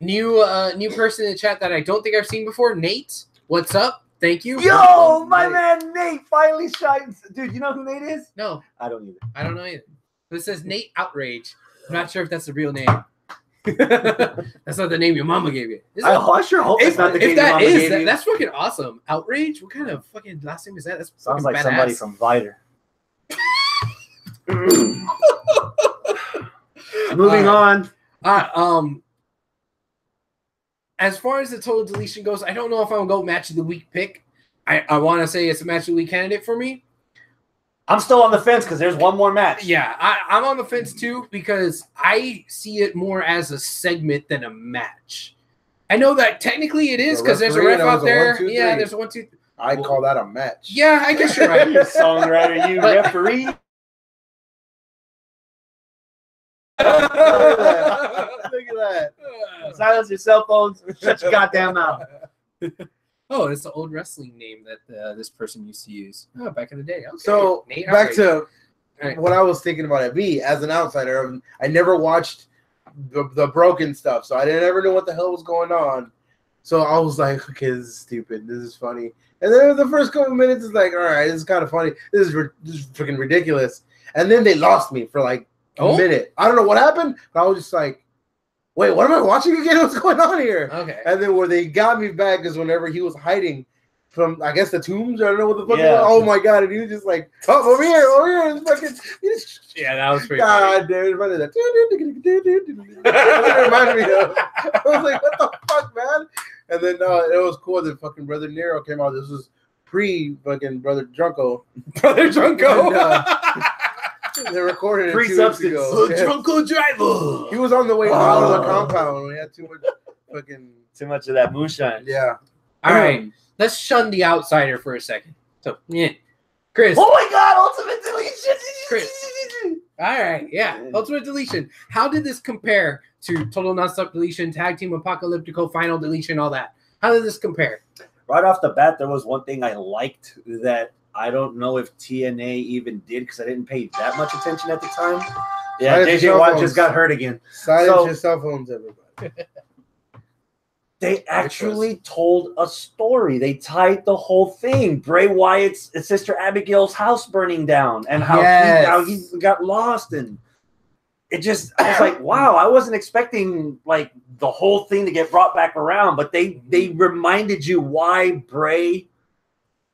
New person in the chat that I don't think I've seen before. Nate, what's up? Thank you. Yo, my man Nate finally shines. Dude, you know who Nate is? No, I don't either. I don't know either. This says Nate Outrage. I'm not sure if that's the real name. That's not the name your mama gave you. Is it? I sure hope it's not the If name that your mama is, gave you. that's fucking awesome. Outrage? What kind of fucking last name is that? That's Sounds fucking like badass. somebody from Viter. Moving on. As far as the total deletion goes, I don't know if I'm gonna go match of the week pick. I want to say it's a match of the week candidate for me. I'm still on the fence because there's one more match. Yeah, I'm on the fence too because I see it more as a segment than a match. I know that technically it is because there's a ref out there. Yeah, there's a 1, 2. I call that a match. Yeah, I guess you're right. You songwriter, you referee. Look at that. Silence your cell phones. Shut your goddamn mouth. Oh, it's the old wrestling name that this person used to use. Oh, back in the day. Okay. So Nate back Outrage. to Right. what I was thinking about it. Me as an outsider, I never watched the broken stuff, so I didn't ever know what the hell was going on. So I was like, okay, this is stupid. This is funny. And then the first couple of minutes is like, all right, this is kind of funny. This is freaking ridiculous. And then they lost me for like a minute. I don't know what happened, but I was just like, wait, what am I watching again? What's going on here? Okay. And then where they got me back is whenever he was hiding from, I guess, the tombs. I don't know what the fuck. Yeah. It was. Oh my god! And he was just like, "Oh, over here!" It's fucking. Yeah, that was pretty. God damn! It reminded that. It reminded me of. I was like, "What the fuck, man?" And then it was cool that fucking Brother Nero came out. This was pre-fucking Brother Drunko. Brother Drunko. And, they recorded it 2 weeks Pre-substance. ago. Yeah. Drunko driver. He was on the way out of the compound. We had too much fucking. Too much of that moonshine. Yeah. All right, let's shun the outsider for a second. So, yeah, Chris. Oh my god, ultimate deletion. Chris. All right, yeah, ultimate deletion. How did this compare to total nonstop deletion, tag team apocalyptico, final deletion, all that? How did this compare? Right off the bat, there was one thing I liked that I don't know if TNA even did because I didn't pay that much attention at the time. Yeah, Silence JJ your Watt phones. just got hurt again. Silence So- your cell phones, everybody. They actually told a story. They tied the whole thing. Bray Wyatt's sister Abigail's house burning down and how, how he got lost. And it just, I was like, wow, I wasn't expecting like the whole thing to get brought back around. But they reminded you why Bray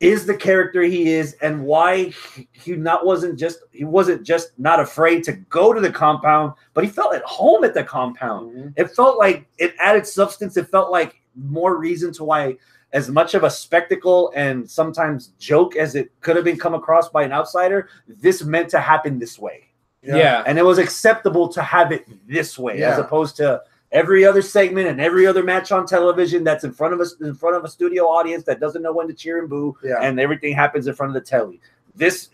is the character he is, and why he wasn't just not afraid to go to the compound, but he felt at home at the compound. Mm-hmm. It felt like it added substance. It felt like more reason to why, as much of a spectacle and sometimes joke as it could have been come across by an outsider, this meant to happen this way. Yeah. And it was acceptable to have it this way, as opposed to every other segment and every other match on television that's in front of a studio audience that doesn't know when to cheer and boo, and everything happens in front of the telly. This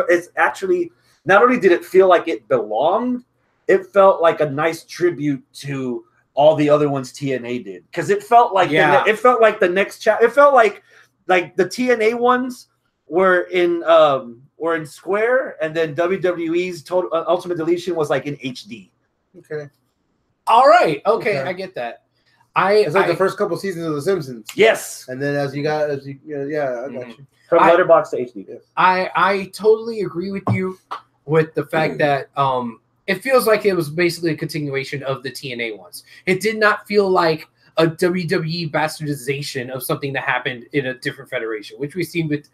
is actually, not only did it feel like it belonged, it felt like a nice tribute to all the other ones TNA did, because it felt like the next chapter. It felt like the TNA ones were in Square, and then WWE's total Ultimate Deletion was like in HD. Okay. All right. Okay, I get that. It's like the first couple seasons of The Simpsons. Yes. And then I got you. From Letterboxd to HD. Yes. I totally agree with you with the fact that it feels like it was basically a continuation of the TNA ones. It did not feel like a WWE bastardization of something that happened in a different federation, which we've seen with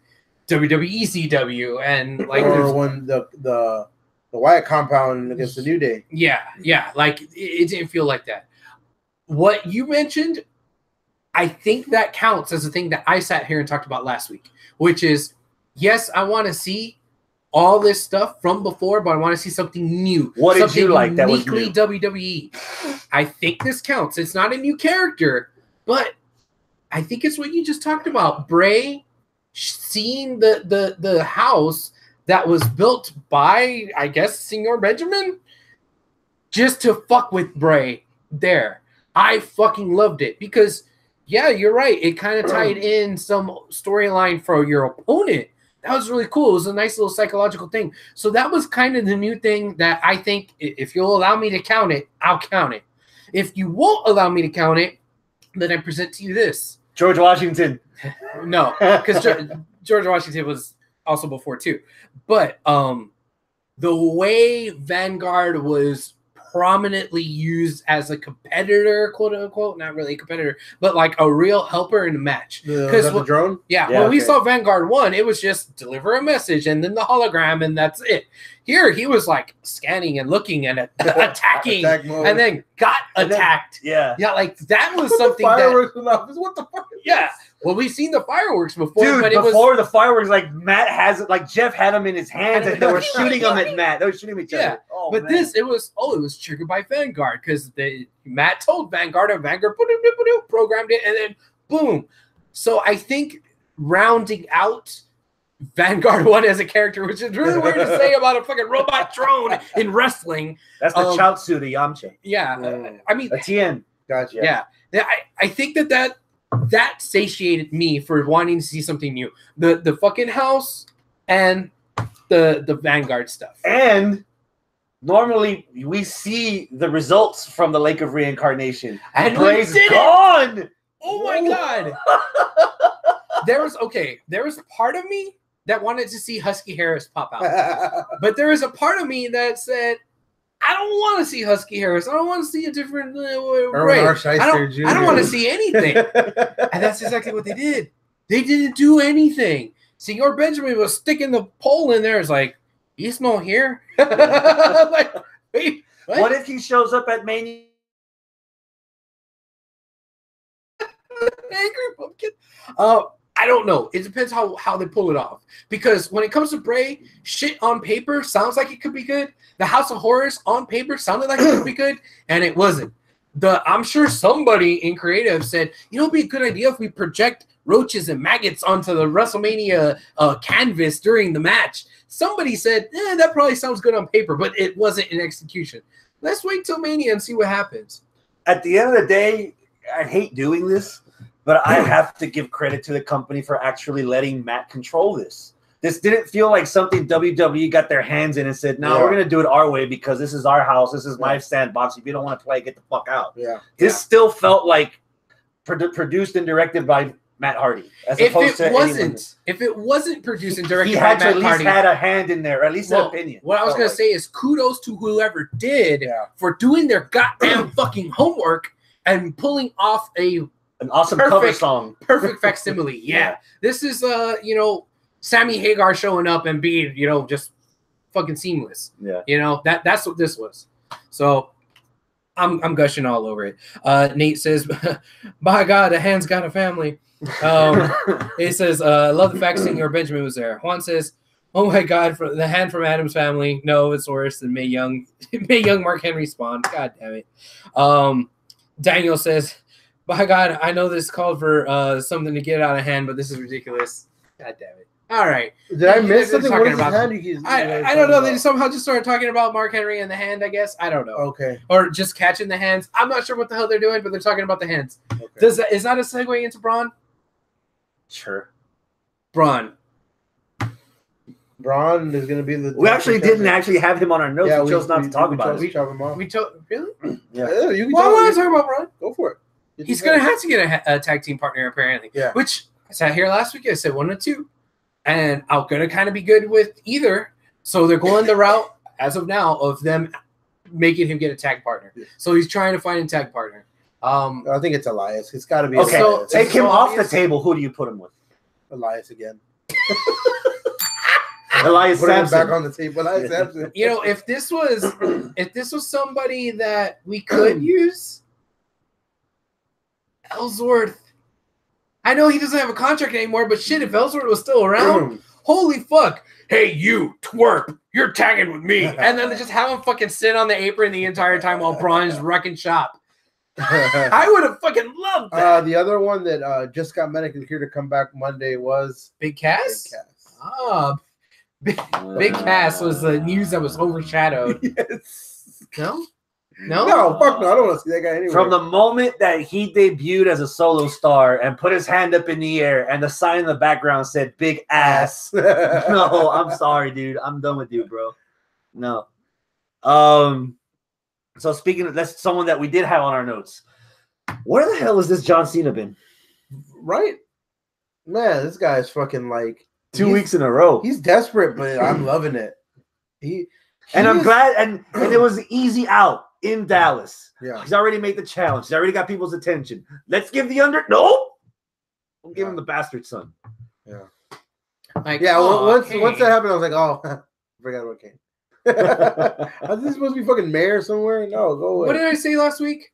WWE CW and like when the Wyatt compound against the New Day. Yeah. Like it didn't feel like that. What you mentioned, I think that counts as a thing that I sat here and talked about last week, which is, yes, I want to see all this stuff from before, but I want to see something new. What did you like that was uniquely WWE? I think this counts. It's not a new character, but I think it's what you just talked about. Bray seeing the house that was built by, I guess, Senor Benjamin, just to fuck with Bray there. I fucking loved it because, yeah, you're right. It kind of tied in some storyline for your opponent. That was really cool. It was a nice little psychological thing. So that was kind of the new thing that I think, if you'll allow me to count it, I'll count it. If you won't allow me to count it, then I present to you this. George Washington. No, because George Washington was also before too. But the way Vanguard was prominently used as a competitor, quote unquote, not really a competitor, but like a real helper in a match. Because the drone? Yeah, when we saw Vanguard 1, it was just deliver a message and then the hologram and that's it. Here, he was like scanning and looking and attacking and then got attacked. Yeah, like that was something fireworks what the fuck? Yeah. Well, we've seen the fireworks before, dude. But before the fireworks, like Matt has it, like Jeff had them in his hands, and they were shooting them at Matt. They were shooting each other. Oh, but man. it was triggered by Vanguard because Matt told Vanguard, and Vanguard programmed it, and then boom. So I think rounding out Vanguard 1 as a character, which is really weird to say about a fucking robot drone in wrestling. That's the Chaozu, the Yamcha. Yeah, I mean, Tien. Gotcha. Yeah, I think that satiated me for wanting to see something new. The fucking house and the Vanguard stuff. And normally we see the results from the Lake of Reincarnation. And Bray's gone. Oh my god. There was part of me that wanted to see Husky Harris pop out. But there was a part of me that said, I don't want to see Husky Harris. I don't want to see a different Ray. I don't want to see anything. And that's exactly what they did. They didn't do anything. Senor Benjamin was sticking the pole in there. It's like, he's not here. Like, wait, what if he shows up at Mania? Angry Pumpkin? I don't know. It depends how they pull it off. Because when it comes to Bray, shit on paper sounds like it could be good. The House of Horrors on paper sounded like it could be good, and it wasn't. I'm sure somebody in creative said, it'd be a good idea if we project roaches and maggots onto the WrestleMania canvas during the match. Somebody said, that probably sounds good on paper, but it wasn't in execution. Let's wait till Mania and see what happens. At the end of the day, I hate doing this, but I have to give credit to the company for actually letting Matt control this. This didn't feel like something WWE got their hands in and said, no, we're going to do it our way because this is our house. This is my sandbox. If you don't want to play, get the fuck out. Yeah. This still felt like produced and directed by Matt Hardy. If it wasn't produced and directed by Matt Hardy. He had to at least had a hand in there, or at least an opinion. What I was going to say is kudos to whoever did for doing their goddamn fucking homework and pulling off a An awesome cover song. Perfect facsimile. Yeah. This is Sammy Hagar showing up and being, just fucking seamless. Yeah. That's what this was. So I'm gushing all over it. Nate says, by God, the hand's got a family. He says, I love the fact Senor Benjamin was there. Juan says, oh my God, for the hand from Adam's family. No, it's worse than Mae Young. Mae Young, Mark Henry spawn. God damn it. Daniel says, by God, I know this called for something to get out of hand, but this is ridiculous. God damn it. All right. Did I miss something? What Talking is about his hand? I don't know. They somehow just started talking about Mark Henry and the hand, I guess. I don't know. Okay. Or just catching the hands. I'm not sure what the hell they're doing, but they're talking about the hands. Okay. Is that a segue into Braun? Sure. Braun is going to be the. We actually didn't actually have him on our notes. We chose not to talk about it. We chop him off. Really? Yeah. You can Well, I want to talk about Braun. Go for it. He's going to have to get a tag team partner, apparently. Yeah. Which I sat here last week. I said 1 or 2. And I'm going to kind of be good with either. So they're going the route, as of now, of them making him get a tag partner. Yeah. So he's trying to find a tag partner. I think it's Elias. It's got to be okay. Elias. Take him off the table. Who do you put him with? Elias again. Elias Sampson. Back on the table. Elias Sampson. If this was somebody that we could use, Ellsworth. I know he doesn't have a contract anymore, but shit, if Ellsworth was still around, holy fuck. Hey, you twerp, you're tagging with me. And then they just have him fucking sit on the apron the entire time while Braun's wrecking shop. I would have fucking loved that. The other one that just got medically cleared to come back Monday was Big Cass? Big Cass was the news that was overshadowed. Yes. No, fuck no. I don't want to see that guy anyway. From the moment that he debuted as a solo star and put his hand up in the air and the sign in the background said big ass. No, I'm sorry, dude. I'm done with you, bro. No. So speaking of, that's someone that we did have on our notes. Where the hell has this John Cena been? Right? Man, this guy is fucking like 2 weeks in a row. He's desperate, but I'm loving it. I'm glad, and it was easy out in Dallas. Yeah. He's already made the challenge. He's already got people's attention. Let's give the Nope. We'll give him the bastard son. Yeah. Like, once that happened, I was like, oh, I forgot about Kane. Is this supposed to be fucking mayor somewhere? No, go away. What did I say last week?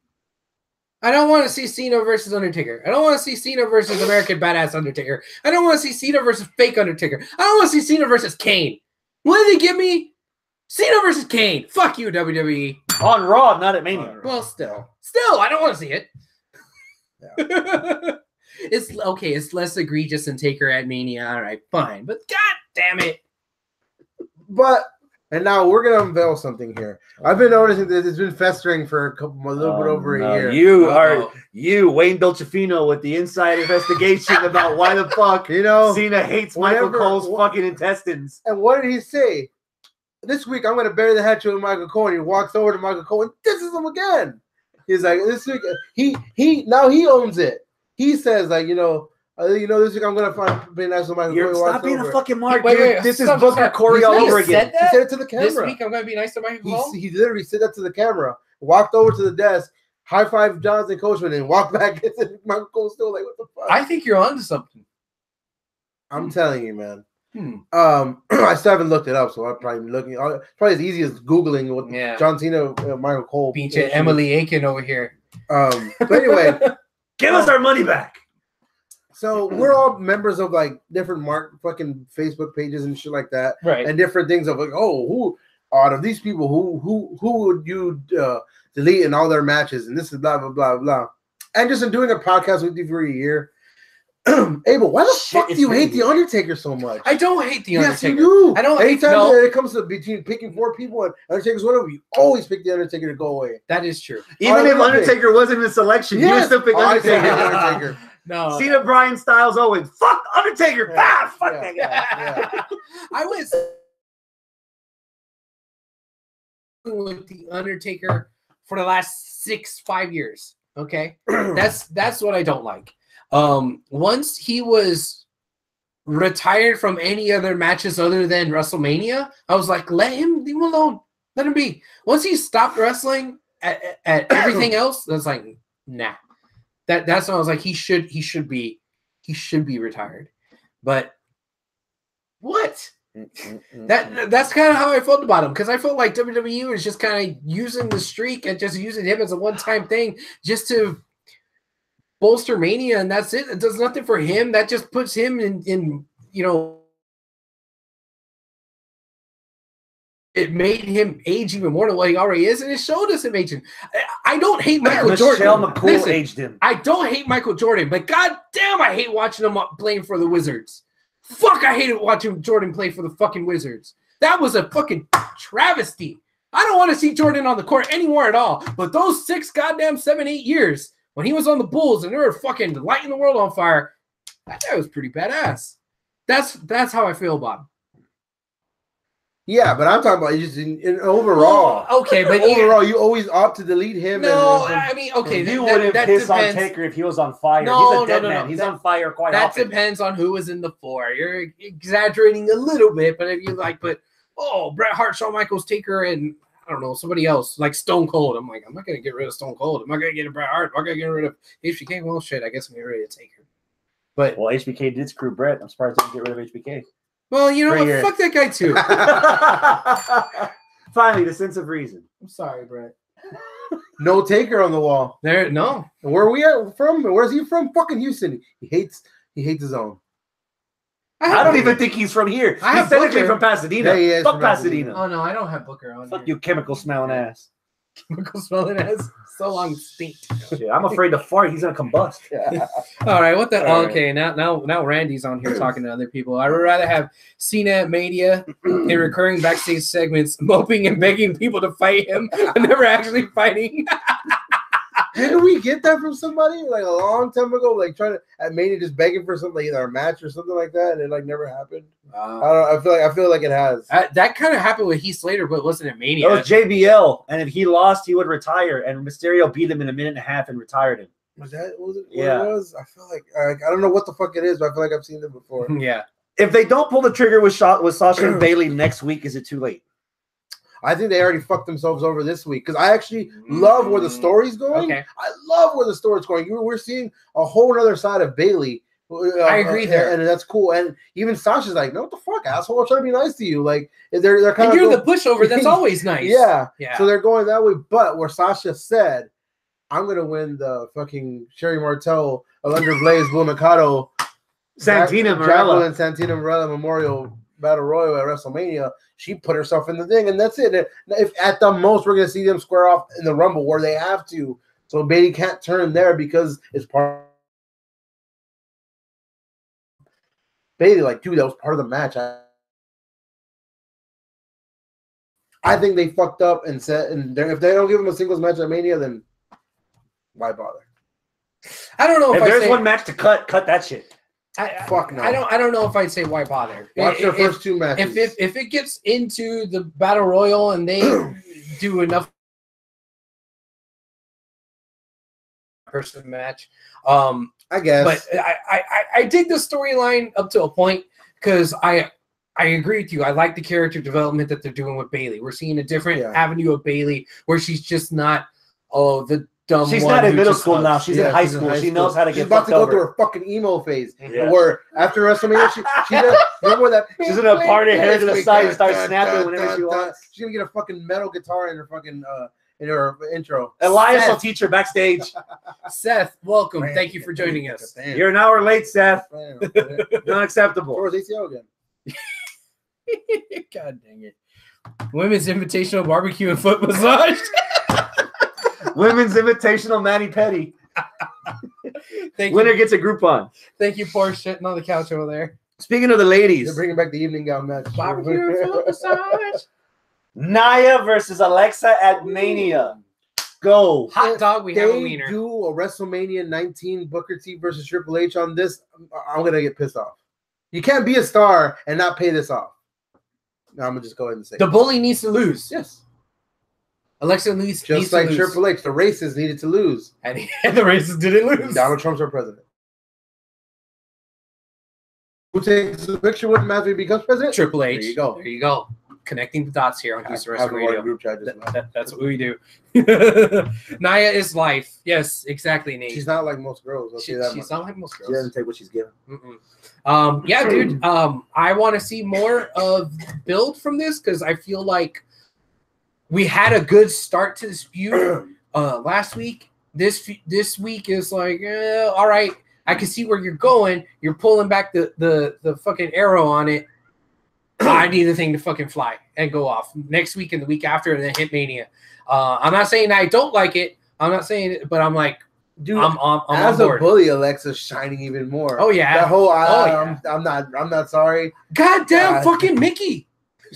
I don't want to see Cena versus Undertaker. I don't want to see Cena versus American Badass Undertaker. I don't want to see Cena versus fake Undertaker. I don't want to see Cena versus Kane. What did they give me? Cena versus Kane. Fuck you, WWE. On Raw, not at Mania. Well, still, I don't want to see it. Yeah. It's okay. It's less egregious than Taker at Mania. All right, fine. But god damn it. And now we're gonna unveil something here. I've been noticing that it's been festering for a little bit over a year. You Wayne Dolcefino with the inside investigation about why the fuck Cena hates Michael Cole's fucking intestines. And what did he say? This week I'm gonna bury the hatchet with Michael Cole. And he walks over to Michael Cole and disses him again. He's like, this week he owns it. He says like, this week I'm gonna be nice with Michael Cole. Stop being a fucking mark, dude. Wait, this is Booker Corey all over again. He said it to the camera. This week I'm gonna be nice to Michael Cole. He literally said that to the camera. Walked over to the desk, high five Jonathan Coachman, and walked back. And said, Michael Cole's still like, what the fuck? I think you're onto something. I'm telling you, man. I still haven't looked it up, so I'm probably looking. Probably as easy as Googling what John Cena, Michael Cole. Beach Emily Aiken over here. But anyway, give us our money back. So we're all members of like different fucking Facebook pages and shit like that, right? And different things of like, who out of these people who would you delete in all their matches, and this is blah blah blah blah. And just in doing a podcast with you for a year. Abel, why the fuck do you hate The Undertaker so much? I don't hate The Undertaker. Yes, you do. I don't hate Anytime it comes to between picking 4 people and Undertaker's one of them, you always pick The Undertaker to go away. That is true. Even if Undertaker wasn't in the selection, you would still pick Undertaker. No. Cena, Bryan, Styles, Owens. Fuck Undertaker. Fuck that guy. Yeah. I was with The Undertaker for the last 5 years. Okay? That's what I don't like. Once he was retired from any other matches other than WrestleMania, I was like, leave him alone. Let him be. Once he stopped wrestling at everything else, I was like, nah. That's when I was like, he should be retired. But what? That's kind of how I felt about him, because I felt like WWE was just kind of using the streak and just using him as a one-time thing just to bolster Mania, and that's it. It does nothing for him. That just puts him in it made him age even more than what he already is, and it showed us him aging. I don't hate Michael Jordan. Michelle McCool aged him. I don't hate Michael Jordan, but goddamn, I hate watching him playing for the Wizards. Fuck, I hated watching Jordan play for the fucking Wizards. That was a fucking travesty. I don't want to see Jordan on the court anymore at all. But those 7, 8 years when he was on the Bulls and they were fucking lighting the world on fire, that guy was pretty badass. That's how I feel about him. Yeah, but I'm talking about just in overall. Oh, okay, but overall, you always opt to delete him. No, I mean, okay, you wouldn't piss on Taker if he was on fire. No, he's a dead man. He's on fire quite often. That depends on who was in the floor. You're exaggerating a little bit, but if you like, Bret Hart, Shawn Michaels, Taker, and I don't know, somebody else like Stone Cold. I'm like, I'm not gonna get rid of Stone Cold. I'm not gonna get rid of Bret Hart. I'm not gonna get rid of HBK. Well, shit, I guess I'm getting rid of Taker. But HBK did screw Bret. I'm surprised they didn't get rid of HBK. Well, you know what? Fuck that guy too. Finally, the sense of reason. I'm sorry, Brett. No Taker on the wall. No. Where are we at from? Where's he from? Fucking Houston. He hates his own. I don't even think he's from here. He's technically from Pasadena. Yeah, he is. Fuck Pasadena. Oh no, I don't have Booker on. Fuck you, chemical smelling ass. Chemical smelling ass. So long stink. Shit, I'm afraid to fart. He's gonna combust. All right, what the? Okay, now Randy's on here talking to other people. I would rather have Cena at Mania in recurring backstage segments, moping and begging people to fight him, and never actually fighting. Didn't we get that from somebody like a long time ago? Like trying to at Mania, just begging for something, either a match or something like that, and it like never happened. I feel like it has. That kind of happened with Heath Slater, but it wasn't at Mania. That was JBL, and if he lost, he would retire. And Mysterio beat him in a minute and a half and retired him. Was it what it was? I feel like I don't know what the fuck it is, but I feel like I've seen it before. Yeah. If they don't pull the trigger with Sasha and Bailey next week, is it too late? I think they already fucked themselves over this week because I actually love where the story's going. Okay. I love where the story's going. We're seeing a whole other side of Bailey. I agree there, and that's cool. And even Sasha's like, "No, what the fuck, asshole? I'm trying to be nice to you." Like they're kind of. And you're the pushover. That's always nice. Yeah. So they're going that way. But where Sasha said, "I'm gonna win the fucking Sherry Martel, Alundra Blaze, Blue Mikado, Santina Marella Memorial Battle Royal at WrestleMania." She put herself in the thing, and that's it. If at the most we're gonna see them square off in the Rumble where they have to, so Bailey can't turn there because it's part. Bailey, like, dude, that was part of the match. I think they fucked up and said, and if they don't give him a singles match at Mania, then why bother? I don't know if there's one match to cut that shit. Fuck no. I don't know if I'd say why bother. Watch their first two matches. If it gets into the Battle Royal and they do enough person match, I guess. But I dig the storyline up to a point because I agree with you. I like the character development that they're doing with Bailey. We're seeing a different avenue of Bailey where she's just not the dumb. She's not in middle school now. She's in high school. She knows how to get. She's about to go through her fucking emo phase. Yeah. Where after WrestleMania, she remember that she's gonna part her hair to the side and start snapping whenever she wants. She's gonna get a fucking metal guitar in her fucking in her intro. Elias will teach her backstage. Seth, welcome. Thank you for joining us. You're an hour late, Seth. Unacceptable. Where's ACL again? God dang it. Women's Invitational Barbecue and Foot Massage. Women's Invitational Manny Petty. Winner gets a Groupon. Thank you for sitting on the couch over there. Speaking of the ladies, they're bringing back the evening gown match. Barbecue and Foot Massage. Nia versus Alexa at Mania. Go. Hot dog, we have a wiener. Do a WrestleMania 19 Booker T versus Triple H on this, I'm going to get pissed off. You can't be a star and not pay this off. Now I'm going to just go ahead and say the bully needs to lose. Yes. Alexa needs just like to Triple H, the racists needed to lose. And the racists didn't lose. Donald Trump's our president. Who takes the picture with him after he becomes president? Triple H. There you go. There you go. connecting the dots here on Houston Half Wrestling of our Radio. group chat just left. That's what we do. Naya is life. Yes, exactly, Nate. She's not like most girls. I'll say that She's much. not like most She girls. doesn't take what she's given. Yeah, dude. I want to see more of build from this because I feel like we had a good start to this feud last week. This week is like, all right. I can see where you're going. You're pulling back the fucking arrow on it. I need the thing to fucking fly and go off next week and the week after, and then hit Mania. I'm not saying I don't like it. I'm not saying it, but I'm like, Dude, I'm as on a board. bully, Alexa's shining even more. Oh yeah, that whole yeah. I'm not sorry. Goddamn fucking Mickey.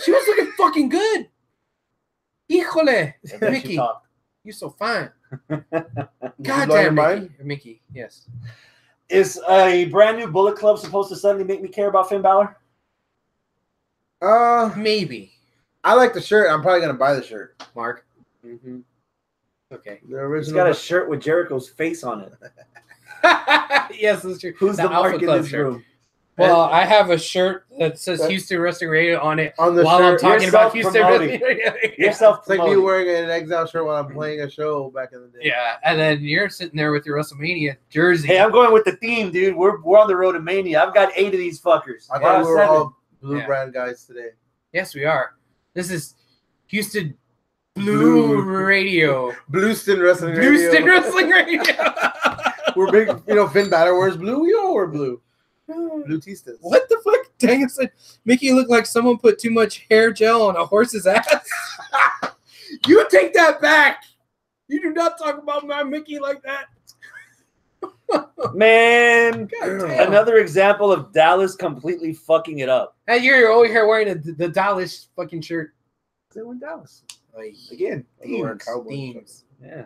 She was looking fucking good. Híjole, Mickey, you're so fine. Goddamn, Mickey. Yes. Is a brand new Bullet Club supposed to suddenly make me care about Finn Balor? Maybe. I like the shirt. I'm probably gonna buy the shirt. Mark. Mm-hmm. Okay. The original. He's got a shirt with Jericho's face on it. Yes, that's true. Who's the mark in this room? Well, I have a shirt that says Houston Wrestling Radio on it on the while shirt. I'm talking about Houston Wrestling Radio. Yourself, it's like me wearing an Exile shirt while I'm playing a show back in the day. Yeah, and then you're sitting there with your WrestleMania jersey. Hey, I'm going with the theme, dude. We're on the road to Mania. I've got 8 of these fuckers. I thought we were all blue brand guys today. Yes, we are. This is Houston Blue Radio. Blueston Wrestling Radio. Blueston Wrestling Radio. We're big, Finn Balor wears blue. We all wear blue. Blue Tistas. What the fuck? Dang it, said Mickey looked like someone put too much hair gel on a horse's ass. You take that back. You do not talk about my Mickey like that. Man, another example of Dallas completely fucking it up. Hey, you're over here wearing the Dallas fucking shirt. They were in Dallas. Again, themes. Yeah.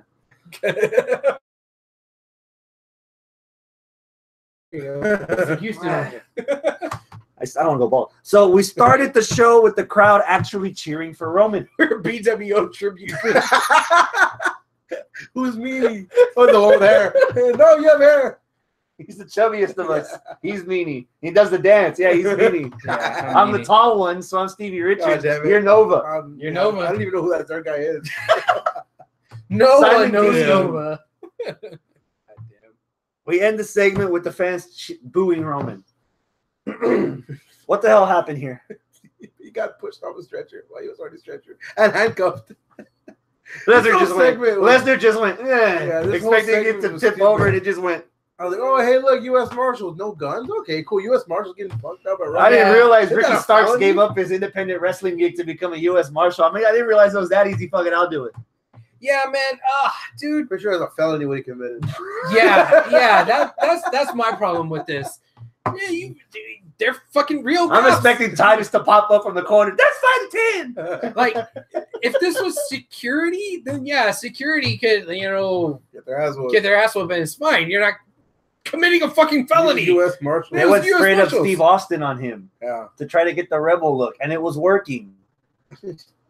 Houston. I don't want to go ball. So we started the show with the crowd actually cheering for Roman. We're BWO tribute. Who's Meanie? Oh, the old hair. No, you have hair. He's the chubbiest of us. He's Meanie. He does the dance. Yeah, he's Meanie. Yeah, I'm the tall one, so I'm Stevie Richards. Oh, you're Nova. You're Nova. I don't even know who that third guy is. No one Simon knows Dean. Nova. We end the segment with the fans booing Roman. What the hell happened here? He got pushed off a stretcher while he was on his stretcher and handcuffed. Lesnar just went, expecting it to tip over, and it just went. I was like, oh, hey, look, U.S. Marshals, no guns? Okay, cool. U.S. Marshals getting fucked up. I didn't realize Ricky Starks gave up his independent wrestling gig to become a U.S. Marshal. I mean, I didn't realize it was that easy. Fucking, I'll do it. Yeah, man. Dude. Pretty sure it was a felony what he committed. Yeah. That's my problem with this. Yeah, they're fucking real cops. I'm expecting Titus to pop up from the corner. That's 5 to 10. Like, if this was security, then yeah, security could, get their ass whooped, and it's fine. You're not committing a fucking felony. U.S. Marshal. They went straight up Steve Austin on him to try to get the rebel look, and it was working.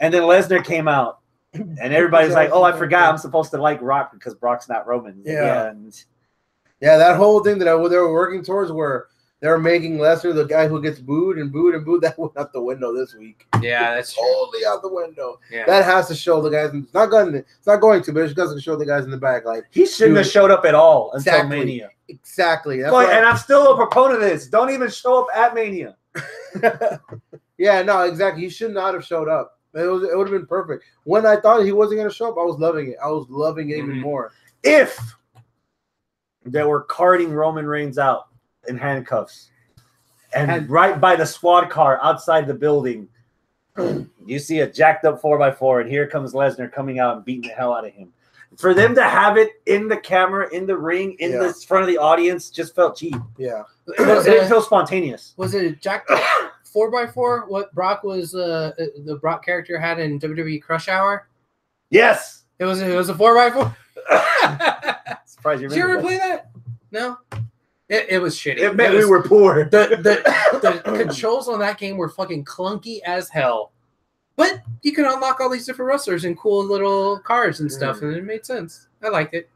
And then Lesnar came out, and everybody's like, "Oh, I forgot, I'm supposed to like Brock because Brock's not Roman." Yeah, that whole thing that they were working towards, where they're making Lesnar the guy who gets booed and booed and booed, that went out the window this week. Yeah, that's totally out the window. Yeah. That has to show the guys. It's not going to, but it doesn't show the guys in the back. Like, he shouldn't have showed up at all until Mania. Exactly. And I'm still a proponent of this. Don't even show up at Mania. Yeah, no, exactly. He should not have showed up. It would have been perfect. When I thought he wasn't going to show up, I was loving it. I was loving it even more. If they were carting Roman Reigns out in handcuffs, and right by the squad car outside the building, you see a jacked up 4x4, and here comes Lesnar coming out and beating the hell out of him. For them to have it in the camera, in the ring, in the front of the audience, just felt cheap. Yeah, it didn't feel spontaneous. Was it a jacked up 4x4? What Brock was the Brock character had in WWE Crush Hour? Yes, it was a 4x4. Surprised you. Did you ever play that? No. It was shitty. It meant we were poor. The controls on that game were fucking clunky as hell. But you can unlock all these different wrestlers and cool little cars and stuff, and it made sense. I liked it.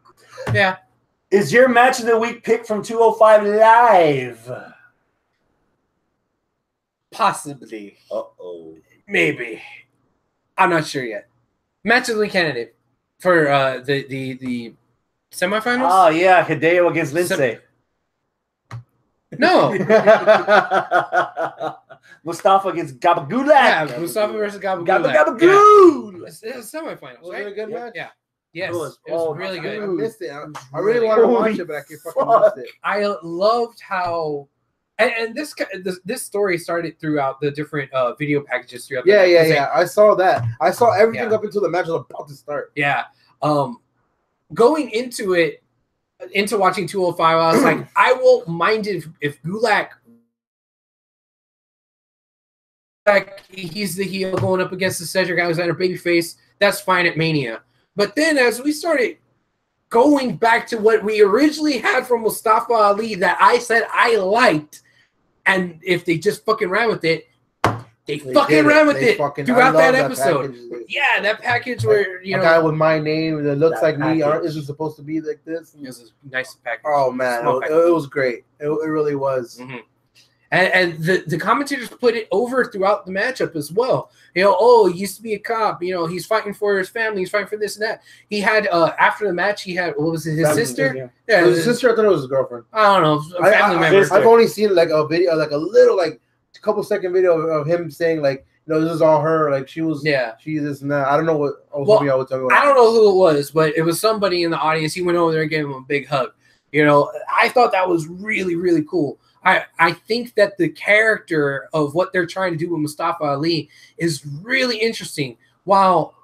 Yeah. Is your match of the week pick from 205 Live? Possibly. Uh-oh. Maybe. I'm not sure yet. Match of the week candidate for the semifinals. Oh yeah, Hideo against Lindsay. No. Mustafa against Gabagulak. Yeah, Mustafa versus Gabagulak. Gabagul. It's semifinals, Was right? it a good match? Yeah. Yes. It was. It was really good. I missed it. I really wanted to watch it, but I fucking missed it. I loved how, and this story started throughout the different video packages throughout. Yeah. I saw that. I saw everything up until the match was about to start. Yeah. Going into it, into watching 205, I was like, I won't mind it if Gulak, like, he's the heel going up against the Cedric Alexander babyface. That's fine at Mania. But then as we started going back to what we originally had from Mustafa Ali that I said I liked, and if they just fucking ran with it, they fucking ran with it throughout that episode. Yeah, that package where, you know, a guy with my name that looks like me isn't supposed to be like this. It was a nice package. Oh man, it was great. It really was. Mm-hmm. And the commentators put it over throughout the matchup as well. You know, oh, he used to be a cop. You know, he's fighting for his family. He's fighting for this and that. He had after the match, he had, what was it, his sister? Yeah, his sister. I thought it was his girlfriend. I don't know, a family member. I've only seen like a video, like a little, like a couple second video of him saying like, you know, this is all her. Like she was, she this and that. I don't know what. I don't know who it was, but it was somebody in the audience. He went over there and gave him a big hug. You know, I thought that was really, really cool. I think that the character of what they're trying to do with Mustafa Ali is really interesting. While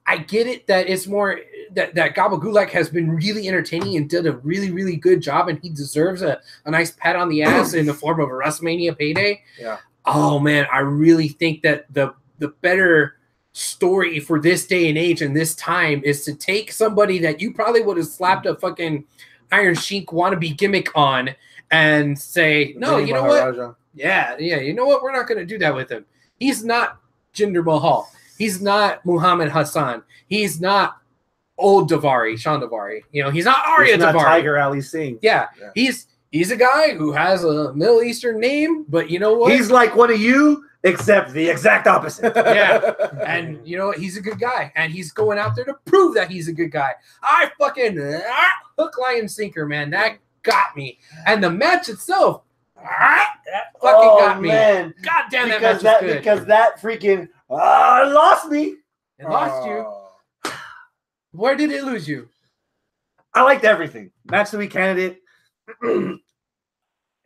I get it that it's more that Gabagulak has been really entertaining and did a really, really good job, and he deserves a nice pat on the ass in the form of a WrestleMania payday. Yeah. Oh man, I really think that the better story for this day and age and this time is to take somebody that you probably would have slapped a fucking Iron Sheik wannabe gimmick on and say, no, you know what? Yeah, you know what? We're not going to do that with him. He's not Jinder Mahal. He's not Muhammad Hassan. He's not old Daivari, Sean Daivari. You know, he's not Arya Daivari. Tiger Ali Singh. Yeah. He's a guy who has a Middle Eastern name, but you know what? He's like one of you, except the exact opposite. Yeah. And you know what? He's a good guy. And he's going out there to prove that he's a good guy. I fucking hook, line, sinker, man. That got me. And the match itself, that fucking got me. Man. God damn, that match was good. Because that freaking lost me. It lost you. Where did it lose you? I liked everything. Match of the week candidate.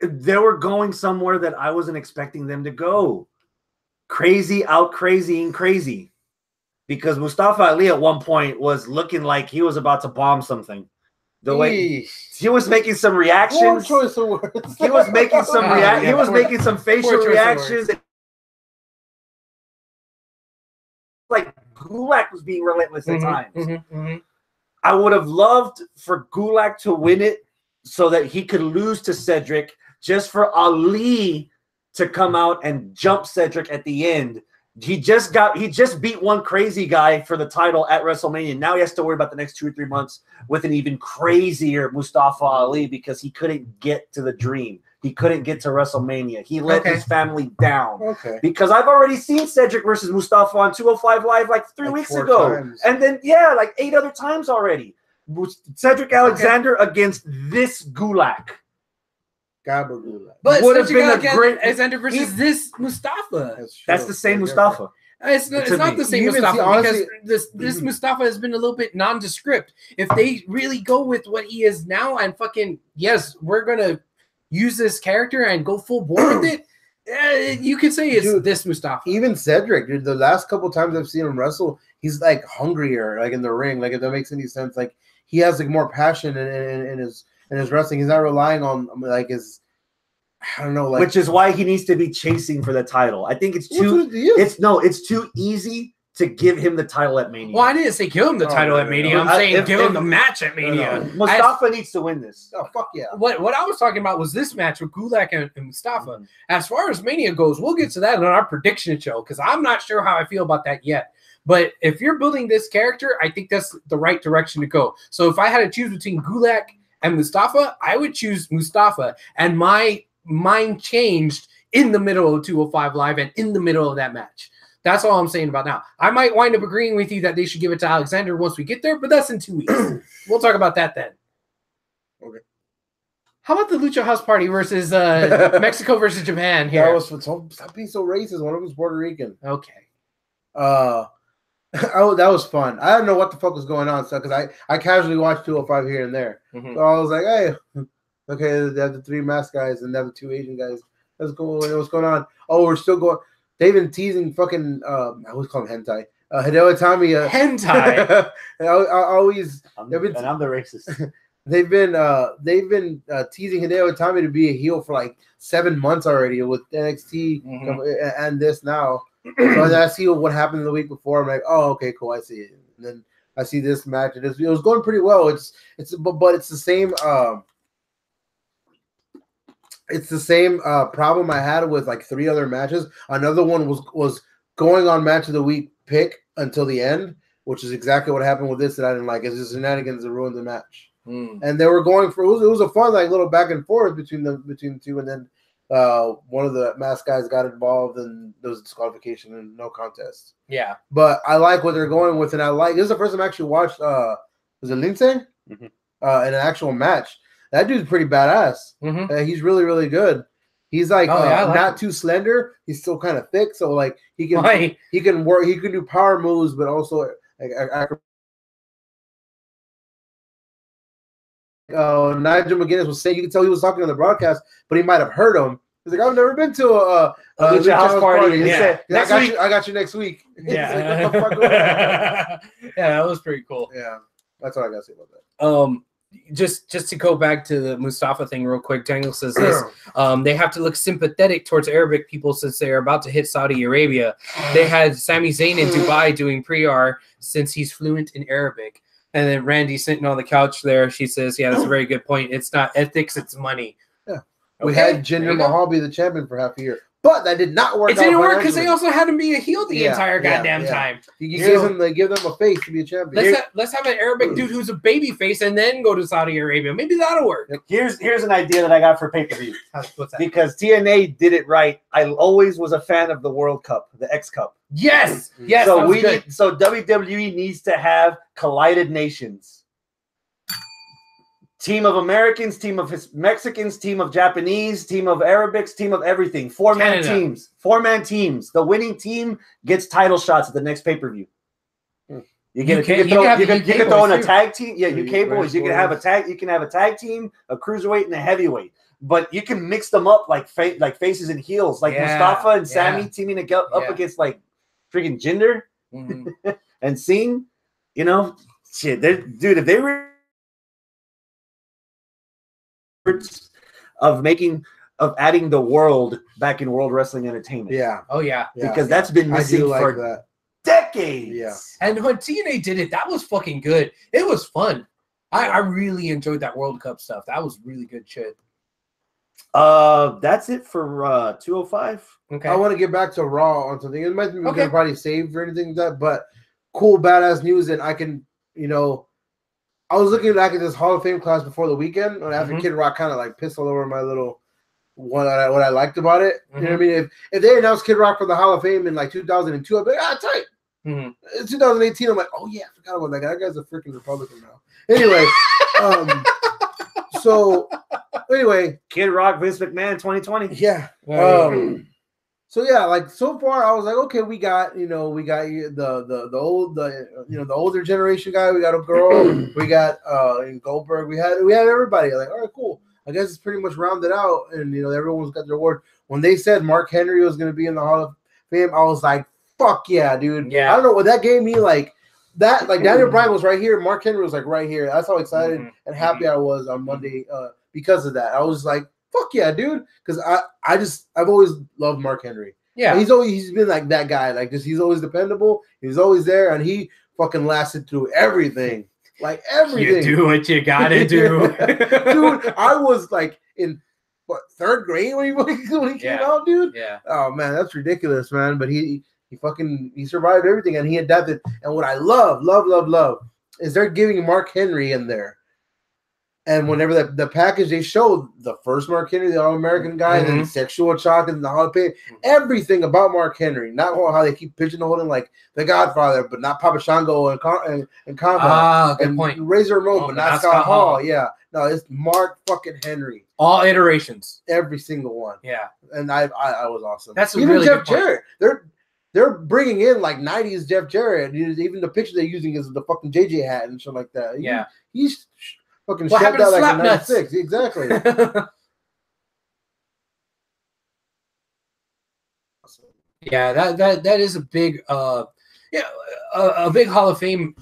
They were going somewhere that I wasn't expecting them to go. Crazy, out crazying crazy. Because Mustafa Ali at one point was looking like he was about to bomb something. The way he was making some reactions. Poor choice of words. He was making some he was making some facial reactions. Like Gulak was being relentless at times. I would have loved for Gulak to win it so that he could lose to Cedric, just for Ali to come out and jump Cedric at the end. He just beat one crazy guy for the title at WrestleMania. Now he has to worry about the next 2 or 3 months with an even crazier Mustafa Ali because he couldn't get to the dream. He couldn't get to WrestleMania. He let his family down. Because I've already seen Cedric versus Mustafa on 205 Live like 3 weeks ago. Times. And then, like 8 other times already. Cedric Alexander against this Gulak. But would have been a great Alexander versus this Mustafa. That's the same Mustafa. It's not the same Mustafa because this Mustafa has been a little bit nondescript. If they really go with what he is now and fucking we're gonna use this character and go full bore with it, you could say it's this Mustafa. Even Cedric, dude, the last couple times I've seen him wrestle, he's like hungrier, like in the ring. Like if that makes any sense, like he has like more passion in his wrestling. He's not relying on like his, I don't know, like, which is why he needs to be chasing for the title. I think it's too easy to give him the title at Mania. Well, I didn't say give him the title at Mania. I'm saying give him the match at Mania. Mustafa needs to win this. Oh, fuck yeah. What I was talking about was this match with Gulak and Mustafa. As far as Mania goes, we'll get to that in our prediction show because I'm not sure how I feel about that yet. But if you're building this character, I think that's the right direction to go. So if I had to choose between Gulak and Mustafa, I would choose Mustafa. And my mind changed in the middle of 205 Live and in the middle of that match. That's all I'm saying about now. I might wind up agreeing with you that they should give it to Alexander once we get there, but that's in 2 weeks. We'll talk about that then. Okay. How about the Lucha House Party versus Mexico versus Japan here? That was stop being so racist. One of them's Puerto Rican. Okay. That was fun. I don't know what the fuck was going on, so because I casually watched 205 here and there. Mhm. So I was like, hey, okay, they have the 3 masked guys and they have the 2 Asian guys. That's cool. What's going on? Oh, we're still going. They've been teasing fucking I always call him hentai. Hideo Itami. Hentai. I'm the racist. They've been teasing Hideo Itami to be a heel for like 7 months already with NXT and this now. So I see what happened the week before. I'm like, oh, okay, cool, I see it. And then I see this match. It was going pretty well. But it's the same. It's the same problem I had with like 3 other matches. Another one was going on match of the week pick until the end, which is exactly what happened with this that I didn't like. It's just shenanigans that ruined the match. And they were going for it was a fun like little back and forth between the two, and then one of the masked guys got involved and there was a disqualification and no contest. Yeah, but I like what they're going with, and this is the first time I actually watched was it Lindsay in an actual match. That dude's pretty badass. He's really, really good. He's like not too slender. He's still kind of thick, so like he can work. He can do power moves, but also like Nigel McGuinness was saying, you can tell he was talking on the broadcast, but he might have heard him. He's like, I've never been to a Lucha House party. Yeah. I got you next week. Yeah. Like, what the fuck yeah, that was pretty cool. Yeah, that's all I got to say about that. Just to go back to the Mustafa thing real quick, Daniel says this. They have to look sympathetic towards Arabic people since they are about to hit Saudi Arabia. They had Sami Zayn in Dubai doing pre-R since he's fluent in Arabic. And then Randy sitting on the couch there, she says, yeah, that's a very good point. It's not ethics, it's money. Yeah. We had Jinder Mahal be the champion for half a year. But that did not work. It didn't work because they also had him be a heel the entire goddamn time. They give them a face to be a champion. Let's have an Arabic dude who's a baby face and then go to Saudi Arabia. Maybe that'll work. Here's an idea that I got for pay-per-view. What's that? Because TNA did it right. I always was a fan of the World Cup, the X Cup. Yes. So WWE needs to have collided nations. Team of Americans, team of Mexicans, team of Japanese, team of Arabics, team of everything. 4-man teams. 4-man teams. The winning team gets title shots at the next pay-per-view. You can throw in a tag team. Yeah, UK boys. You can have a tag. You can have a tag team, a cruiserweight, and a heavyweight. But you can mix them up like faces and heels, like Mustafa and Sammy teaming up against like freaking Jinder and Singh. You know, shit, dude. If they were of adding the world back in World Wrestling Entertainment. Yeah. Oh yeah. Because that's been missing for decades. Yeah. And when TNA did it, that was fucking good. It was fun. I really enjoyed that World Cup stuff. That was really good shit. That's it for 205. Okay. I want to get back to Raw on something. It might be gonna probably save for anything like that, but cool badass news that I can, I was looking back at this Hall of Fame class before the weekend, and after Kid Rock kind of like pissed all over my little what I liked about it. You know what I mean? If they announced Kid Rock for the Hall of Fame in like 2002, I'd be like, tight. In 2018, I'm like, oh yeah, I forgot about that guy. That guy's a freaking Republican now. Anyway, anyway, Kid Rock, Vince McMahon, 2020. Yeah. So yeah, like so far, I was like, okay, we got the older generation guy. We got a girl. We got Goldberg. We had everybody. Like, all right, cool. I guess it's pretty much rounded out, and everyone's got their award. When they said Mark Henry was going to be in the Hall of Fame, I was like, fuck yeah, dude. Yeah. I don't know what that gave me like. That like Daniel Bryan was right here. Mark Henry was like right here. That's how excited and happy I was on Monday because of that. I was like, fuck yeah, dude. Because I've always loved Mark Henry. Yeah, he's been like that guy. Like he's always dependable. He's always there, and he fucking lasted through everything. Like everything. You do what you gotta do, dude. I was like in third grade when he came out, dude. Yeah. Oh man, that's ridiculous, man. But he survived everything, and he adapted. And what I love is they're giving Mark Henry in there And whenever the package they showed the first Mark Henry, the All-American guy, and then sexual chocolate and the Hall of Fame, everything about Mark Henry, not how they keep pigeonholing like the Godfather, but not Papa Shango and Combat. Ah, good and point. Razor Ramon, but not Scott Hall. Yeah, no, it's Mark fucking Henry. All iterations, every single one. Yeah, and I was awesome. That's even really Jeff good Jarrett. They're bringing in like 90s Jeff Jarrett. Even the picture they're using is the fucking JJ hat and shit like that. Yeah, he's fucking what stepped out like a nuts? 96. Exactly. Yeah, that is a big a big Hall of Fame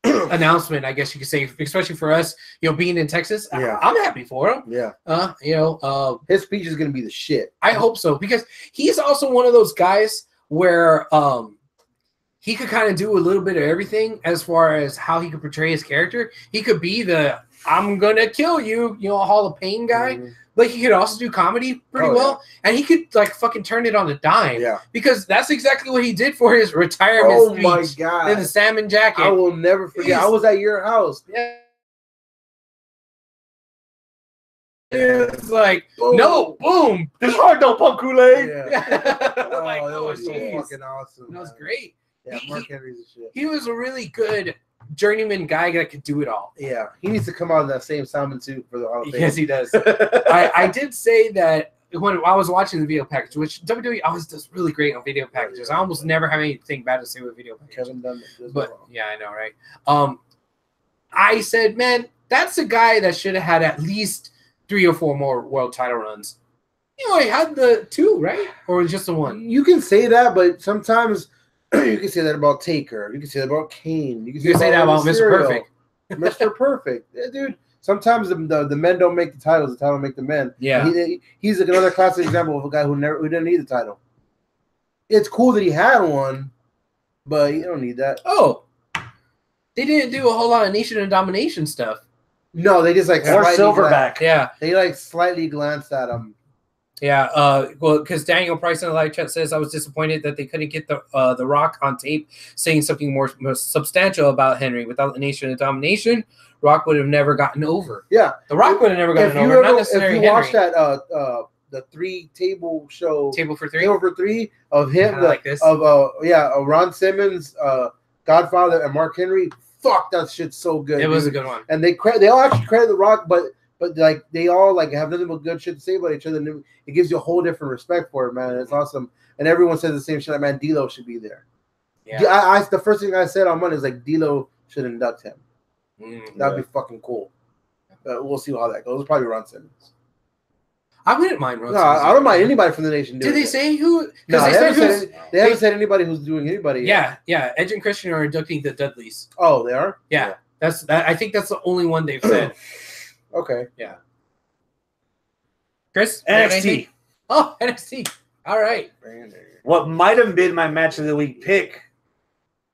announcement, I guess you could say, especially for us, being in Texas. Yeah, I'm happy for him. Yeah, his speech is gonna be the shit. I hope so, because he's also one of those guys where he could kind of do a little bit of everything as far as how he could portray his character. He could be the "I'm gonna kill you," Hall of Pain guy. But he could also do comedy pretty well, and he could like fucking turn it on a dime. Yeah, because that's exactly what he did for his retirement speech. Oh my god! In the salmon jacket, I will never forget. I was at your house. Yeah, it's like boom. No, boom. This hard don't pump Kool-Aid. Yeah. Like, that was so fucking awesome. That was great. Yeah, Mark Henry's a shit. He was a really good journeyman guy that could do it all. Yeah, he needs to come out in that same salmon suit for the Hall of Fame. Yes, he does. I did say that when I was watching the video package, which WWE always does really great on video packages. I almost never have anything bad to say with video packages. Kevin Dunn, but yeah, I know, right? I said, man, that's a guy that should have had at least 3 or 4 more world title runs. He had the 2, right? Or just the 1? You can say that, but sometimes you can say that about Taker. You can say that about Kane. You can say that about Mr. Perfect. Mr. Perfect. Yeah, dude. Sometimes the men don't make the titles. The title make the men. Yeah. He's another classic example of a guy who didn't need the title. It's cool that he had one, but you don't need that. Oh. They didn't do a whole lot of Nation and Domination stuff. No, they just like or Silverback. Yeah. They like slightly glanced at him. Yeah, well, because Daniel Price in the live chat says I was disappointed that they couldn't get the Rock on tape saying something more substantial about Henry. Without the Nation of Domination, Rock would have never gotten over. Yeah, the Rock would have never gotten over. Not necessarily if you watch that the 3 table show, Table for Three of him, like this. of Ron Simmons, Godfather, and Mark Henry. Fuck, that shit's so good. It was a good one, and they all actually credit the Rock, but like they all like have nothing but good shit to say about each other. And it gives you a whole different respect for it, man. It's awesome, and everyone says the same shit. Like, man, D'Lo should be there. Yeah, the first thing I said on Monday is like D'Lo should induct him. That'd be fucking cool. We'll see how that goes. It'll probably Ron Simmons. I wouldn't mind Ron. No, I don't mind anybody from the Nation doing Did they it. say who? No, they haven't said anybody who's doing anybody. Yeah, Edge and Christian are inducting the Dudleys. Oh, they are. Yeah. I think that's the only one they've said. Okay. Yeah. Chris? NXT. Oh, NXT. All right. What might have been my match of the week pick.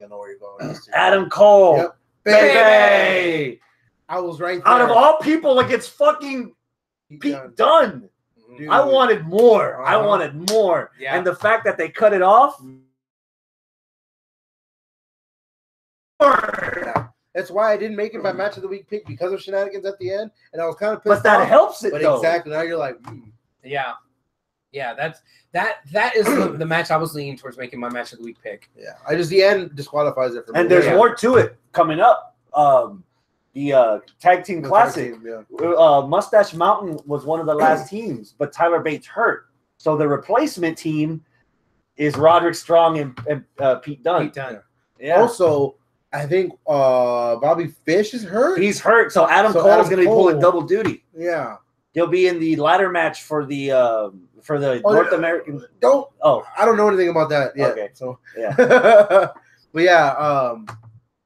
I know where you're going. Adam Cole. Yep. Baby. I was right there. Out of all people, like it's fucking Pete Dunne. Dude. I wanted more. I wanted more. Yeah. And the fact that they cut it off. Yeah. That's why I didn't make it my match of the week pick because of shenanigans at the end, and I was kind of pissed. But that helps it, though. Exactly. Now you're like, yeah. That is the match I was leaning towards making my match of the week pick. Yeah, the end disqualifies it for me. And there's more to it coming up. The Tag Team Classic. Mustache Mountain was one of the last teams, but Tyler Bates hurt, so the replacement team is Roderick Strong and Pete Dunne. Pete Dunne. Yeah. Also, I think Bobby Fish is hurt. He's hurt, so Adam Cole is going to be pulling double duty. Yeah, he'll be in the ladder match for the North American. I don't know anything about that yet. Okay, so yeah, but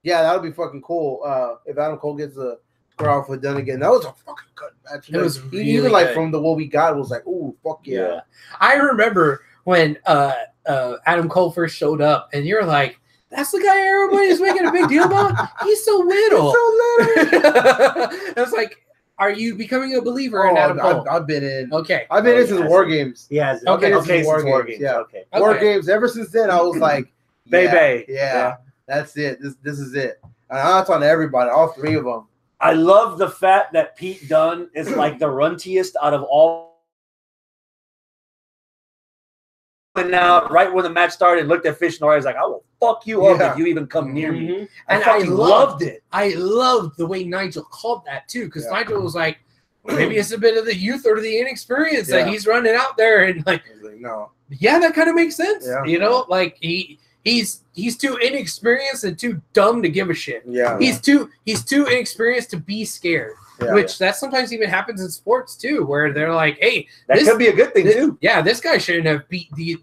yeah, that'll be fucking cool. If Adam Cole gets a square off with Dunne again, that was a fucking good match. It was really even like good. From what we got, it was like, ooh, fuck yeah. I remember when Adam Cole first showed up, and you're like, that's the guy everybody's making a big deal about? He's so little. I was like, are you becoming a believer in Adam Cole? I've been in. Okay. I've been in since War Games. Yeah. Okay, since War Games. Yeah. Okay. War Games. Ever since then, I was like, baby. Yeah. That's it. This is it. And that's on everybody, all 3 of them. I love the fact that Pete Dunne is like the runtiest out of all. And now, right when the match started, looked at Fish Nora. He's like, "I will fuck you up if you even come near me." And I loved it. I loved the way Nigel called that too, because Nigel was like, maybe it's a bit of the youth or the inexperience that he's running out there, and like, no, yeah, that kind of makes sense. Yeah. You know, like he's too inexperienced and too dumb to give a shit. Yeah, he's too inexperienced to be scared. Which that sometimes even happens in sports too, where they're like, "Hey, that could be a good thing too." Yeah, this guy shouldn't have beat the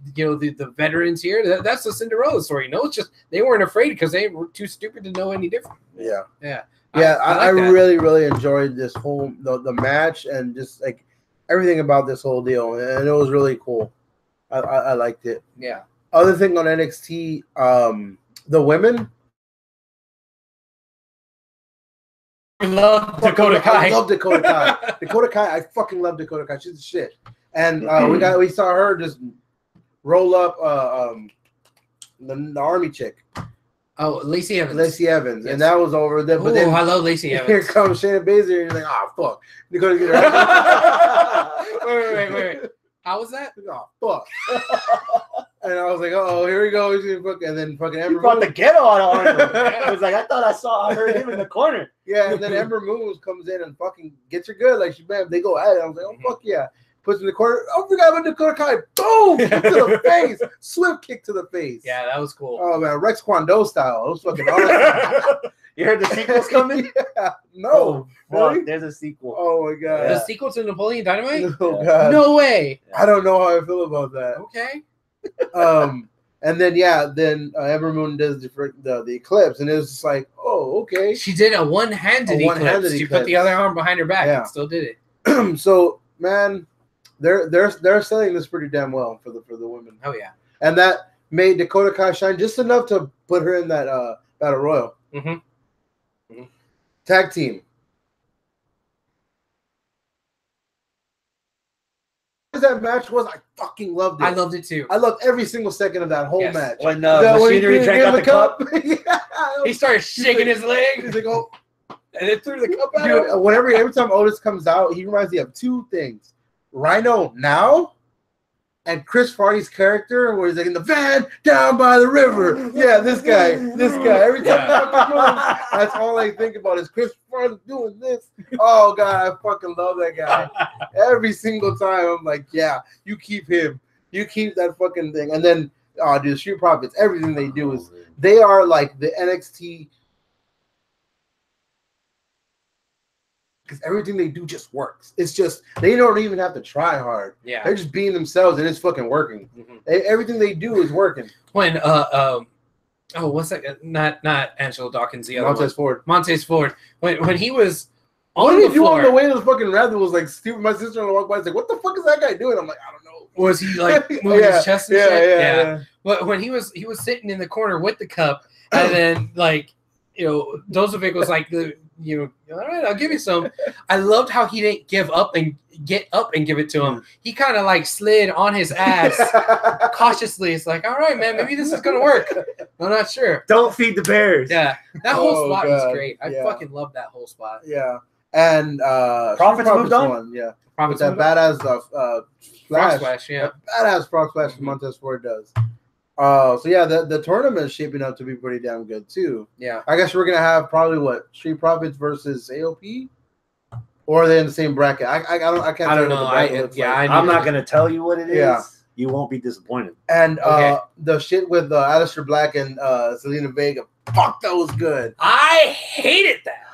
veterans here. That's the Cinderella story. No, it's just they weren't afraid because they were too stupid to know any different. Yeah. I really enjoyed this whole the match and just like everything about this whole deal, and it was really cool. I liked it. Yeah. Other thing on NXT, the women. I love Dakota Kai. I love Dakota Kai. Dakota Kai, I fucking love Dakota Kai. She's the shit. And we saw her just roll up the army chick. Oh, Lacey Evans. Yes. And that was over. But then I love Lacey Evans. Here comes Shayna Baszler, and you're like, fuck. Dakota get her. Wait. How was that? Oh, fuck. And I was like, here we go. And then fucking Ember brought Moon. the ghetto out of Arnold. I was like, I heard him in the corner. Yeah, and then Ember Moon comes in and fucking gets her good. Like, they go at it. I was like, fuck yeah. Puts in the corner. Oh, forgot about Dakota Kai. Boom! Kick to the face. Swift kick to the face. Yeah, that was cool. Oh, man. Rex Kwon Do style. It was fucking awesome. You heard the sequel's coming? Yeah. No. Really? There's a sequel. Oh, my God. The sequel to Napoleon Dynamite? Oh, God. No way. I don't know how I feel about that. Okay. And then Ember Moon does the eclipse, and it was just like, okay. She did a one-handed eclipse. She put the other arm behind her back and still did it. So, man, they're selling this pretty damn well for the women. Oh yeah, and that made Dakota Kai shine just enough to put her in that battle royal. Tag team. That match was, I fucking loved it. I loved it too. I loved every single second of that whole match. When Machinery drank out the cup, he started shaking his leg. He's like, "Oh," and then threw the cup out. Dude, every time Otis comes out, he reminds me of two things: Rhino now, and Chris Farley's character, where he's like in the van down by the river. Yeah, this guy. Every time that's all I think about is Chris Farley doing this. Oh God, I fucking love that guy. Every single time, I'm like, yeah, you keep him. You keep that fucking thing. And then, dude, Street Profits, everything they do is, they are like the NXT. Because everything they do just works. It's just, they don't even have to try hard. Yeah. They're just being themselves, and it's fucking working. Everything they do is working. When, what's that? Not Angelo Dawkins, the other Montez Ford. Montez Ford. When he was on what the did he do floor, on the way to the fucking rap that was like, stupid? My sister walked by and was like, what the fuck is that guy doing? I'm like, I don't know. Was he like moving his chest and shit? Yeah. But when he was sitting in the corner with the cup, and then like, Dozovic was like, all right, I'll give you some. I loved how he didn't give up and get up and give it to him. He kind of like slid on his ass cautiously. It's like, all right, man, maybe this is gonna work. I'm not sure. Don't feed the bears. Yeah, that whole spot was great. I fucking loved that whole spot. Yeah, and Profits moved on. One, yeah, Profits with that badass frog splash. Yeah, badass frog splash Montez Ford does. So yeah, the tournament is shaping up to be pretty damn good too. Yeah, I guess we're gonna have probably Street Profits versus AOP, or are they in the same bracket? I can't know. I'm not gonna tell you what it is. Yeah. You won't be disappointed. And the shit with Aleister Black and Selena Vega, fuck, that was good. I hated that.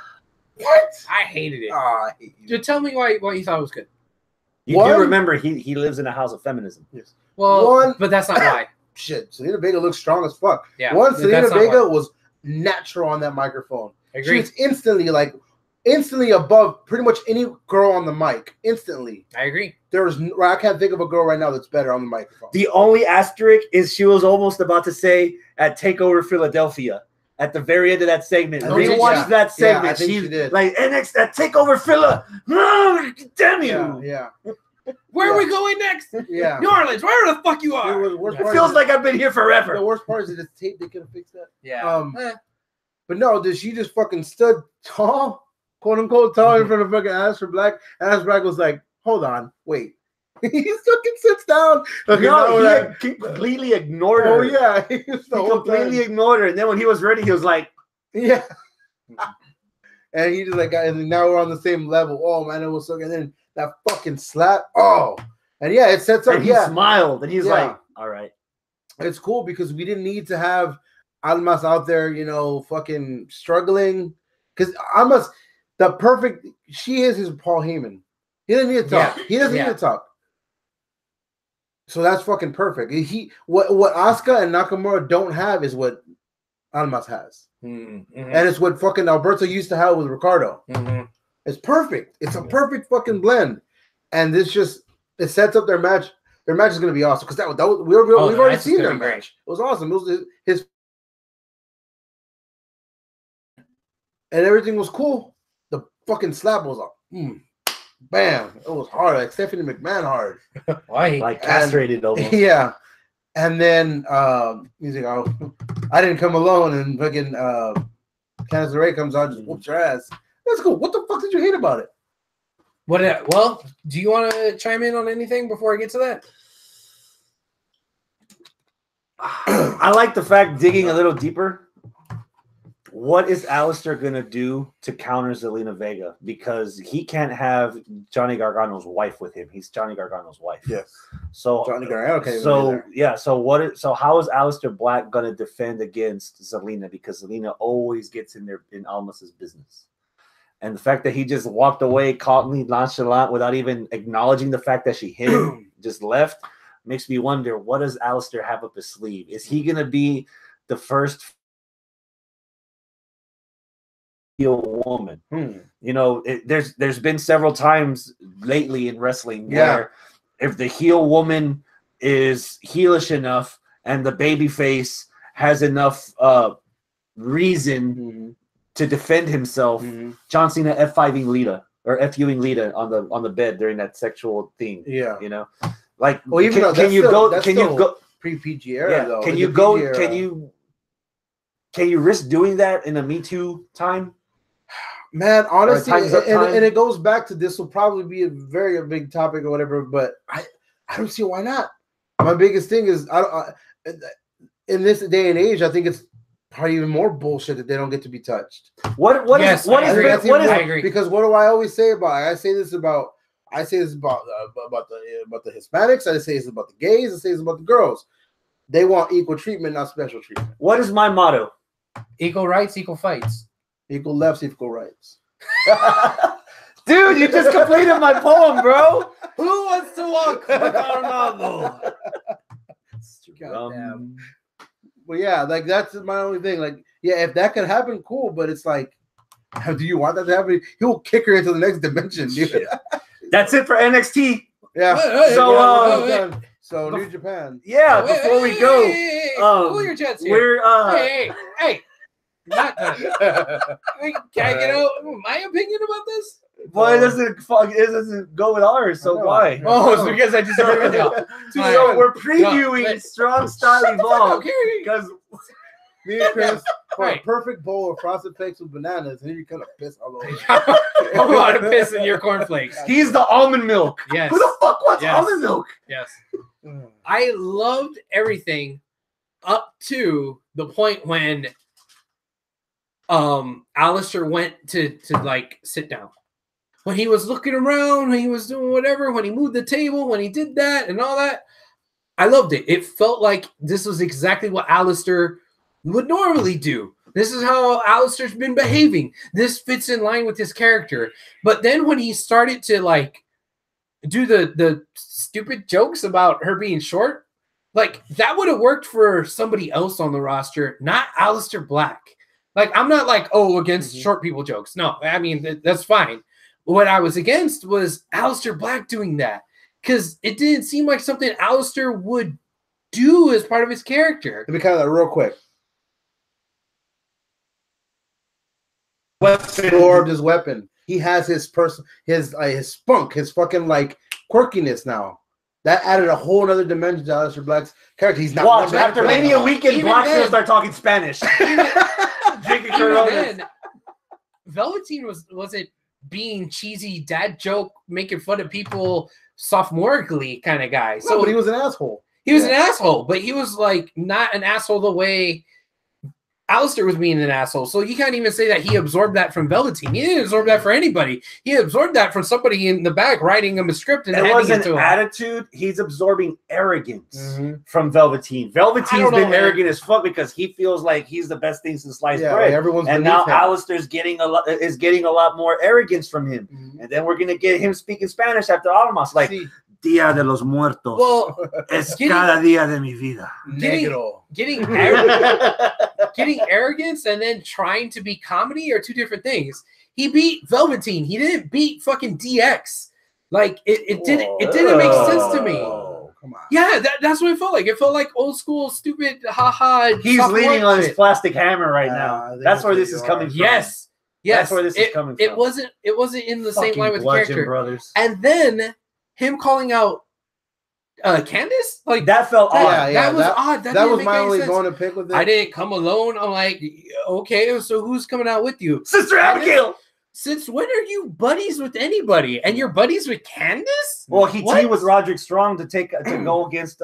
What? I hated it. I hate you. Just tell me why you thought it was good. You do remember he lives in a house of feminism. Yes. Well, but that's not why. Shit, Selena Vega looks strong as fuck. Yeah. Selena Vega was natural on that microphone. Agreed. She was instantly above pretty much any girl on the mic. Instantly. I agree. I can't think of a girl right now that's better on the microphone. The only asterisk is she was almost about to say at TakeOver Philadelphia at the very end of that segment. Rewatch that segment. Yeah, I think she did. Like, NX at TakeOver Phila. No, damn you. Yeah. Where are we going next? Yeah. New Orleans, where the fuck you are? It feels like I've been here forever. The worst part is that it's tape. They could have fixed that. Yeah. But no, she just fucking stood tall, quote unquote tall in front of fucking Aleister Black. Aleister Black was like, hold on, wait. He fucking sits down. Okay, no, he completely ignored her. Oh yeah, he completely ignored her. And then when he was ready, he was like, yeah. And he just like, and now we're on the same level. Oh man, it was so good. And then that fucking slap. Oh, and yeah, it sets up. And he smiled, and he's like, all right. It's cool because we didn't need to have Almas out there, fucking struggling. Because Almas, she is his Paul Heyman. He doesn't need to talk. He doesn't need to talk. So that's fucking perfect. What Asuka and Nakamura don't have is what Almas has. And it's what fucking Alberto used to have with Ricardo. It's perfect. It's a perfect fucking blend. And it sets up their match. Their match is going to be awesome because we've already seen their match. It was awesome. It was his and everything was cool. The fucking slap was up. Bam! It was hard, like Stephanie McMahon hard. Why? Like castrated almost. Yeah. And then he's like, "Oh, I didn't come alone." And fucking Candice LeRae comes out, just whoops your ass. That's cool. What the fuck did you hate about it? Well, do you want to chime in on anything before I get to that? I like the fact, digging a little deeper, what is Aleister going to do to counter Zelina Vega? Because he can't have Johnny Gargano's wife with him. He's Johnny Gargano's wife. Yes. So Johnny Gargano can't so how is Aleister Black going to defend against Zelina? Because Zelina always gets in Almas's business. And the fact that he just walked away calmly, nonchalant, without even acknowledging the fact that she hit him, just left, makes me wonder, what does Aleister have up his sleeve? Is he going to be the first heel woman? There's been several times lately in wrestling where if the heel woman is heelish enough and the babyface has enough reason to defend himself, John Cena F5ing Lita or FUing Lita on the bed during that sexual thing. Yeah, like, well, even can you go pre-PG era though? Can you risk doing that in a Me Too time? Man, honestly, and it goes back to, this will probably be a very big topic or whatever, but I don't see why not. My biggest thing is, in this day and age, I think it's probably even more bullshit that they don't get to be touched. I agree. Because what do I always say about it? I say this about the Hispanics. I say this about the gays. I say this about the girls. They want equal treatment, not special treatment. What is my motto? Equal rights, equal fights. Equal lefts, equal rights. Dude, you just completed my poem, bro. Who wants to walk with Armando? Goddamn. Well, yeah, like, that's my only thing. Like, yeah, if that could happen, cool. But it's like, do you want that to happen? He'll kick her into the next dimension, dude. That's it for NXT. Yeah. So New Japan. Yeah. Before we go, cool your jets here. We're hey. Not done. Can I get out my opinion about this? Well, it doesn't go with ours, so why? Oh, it's because I just agreed with you. So we're previewing Strong Style Evolve because me and Chris for a perfect bowl of frosted flakes with bananas, and you kind of piss all over. I'm about to piss in your cornflakes. He's the almond milk. Yes. Who the fuck wants almond milk? Yes. I loved everything up to the point when Aleister went to like sit down. When he was looking around, when he was doing whatever, when he moved the table, when he did that and all that, I loved it. It felt like this was exactly what Aleister would normally do. This is how Aleister's been behaving. This fits in line with his character. But then when he started to like do the stupid jokes about her being short, like, that would have worked for somebody else on the roster, not Aleister Black. Like, I'm not like, against short people jokes. No, I mean, that's fine. What I was against was Aleister Black doing that, because it didn't seem like something Aleister would do as part of his character. Let me kind of that real quick. His weapon. He has his his spunk, his fucking like quirkiness now. That added a whole other dimension to Aleister Black's character. He's not. Watch, after Mania weekend, Black's gonna start talking Spanish. Drinking Corona. Velveteen was it being cheesy dad joke, making fun of people sophomorically kind of guy. So, but he was an asshole. He was an asshole, but he was like not an asshole the way Alistair was being an asshole. So you can't even say that he absorbed that from Velveteen. He didn't absorb that for anybody. He absorbed that from somebody in the back writing him a script and it handing wasn't it to him. attitude. He's absorbing arrogance from Velveteen. Velveteen's been arrogant as fuck because he feels like he's the best thing since sliced bread. Everyone's and now Alistair's getting a lot more arrogance from him. And then we're gonna get him speaking Spanish after Almas, like Dia de los Muertos. Well, es cada día de mi vida. Getting arrogance and then trying to be comedy are two different things. He beat Velveteen. He didn't beat fucking DX. Like it didn't make sense to me. Come on. Yeah, that's what it felt like. It felt like old school, stupid, haha. He's leaning on his plastic hammer right now. That's where this is coming from. Yes. That's where this is coming from. It wasn't in the same line with the character. Brothers. And then him calling out Candace, like that felt odd. That was odd. That was my only bone to pick with it. I didn't come alone. I'm like, okay, so who's coming out with you, Sister Abigail? Since when are you buddies with anybody? And you're buddies with Candace? Well, he teamed with Roderick Strong to go against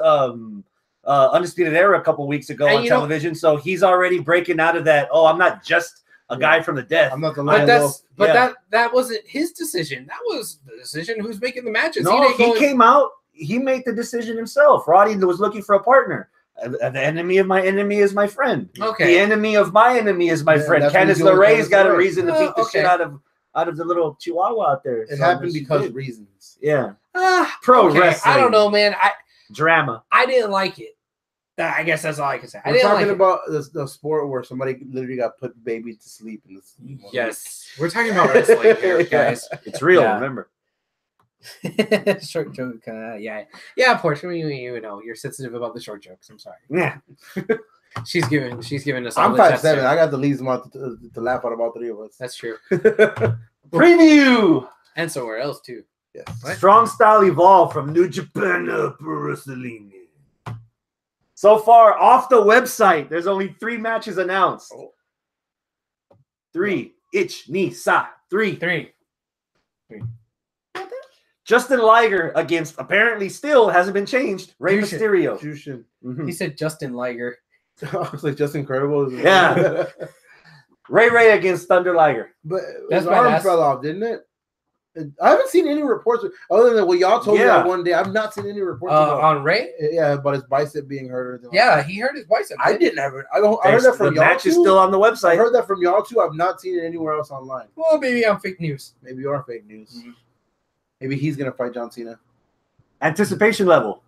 Undisputed Era a couple weeks ago on television. So he's already breaking out of that. Oh, I'm not just a guy from the death. I'm not the that wasn't his decision. That was the decision who's making the matches. No, he came out. He made the decision himself. Roddy was looking for a partner. The enemy of my enemy is my friend. Okay. The enemy of my enemy is my friend. Candice LeRae's got a reason to beat the shit out of the little chihuahua out there. It happened because of reasons. Yeah. Pro wrestling. I don't know, man. Drama. I didn't like it. I guess that's all I can say. We're talking about the sport where somebody literally got put baby to sleep. Yes. We're talking about wrestling here, guys. It's real, remember. Short joke, yeah. Portia, you know, you're sensitive about the short jokes. I'm sorry. Yeah, she's giving us. I'm 5'7". I got the least amount to laugh at about three of us. That's true. Preview and somewhere else too. Yes. What? Strong Style Evolve from New Japan Pro Wrestling. So far off the website, there's only 3 matches announced. 3 Ich Ni Sa 3. Justin Liger against apparently still hasn't been changed. Rey Mysterio. He said Justin Liger. I was like just incredible. Yeah. Ray against Thunder Liger. But his arm fell off, didn't it? I haven't seen any reports other than what y'all told me that one day. I've not seen any reports on Ray. Yeah, about his bicep being hurt. He hurt his bicep. I didn't ever. I heard that from the y'all. Match is still on the website. I heard that from y'all too. I've not seen it anywhere else online. Well, maybe I'm fake news. Maybe you are fake news. Maybe he's gonna fight John Cena. Anticipation level.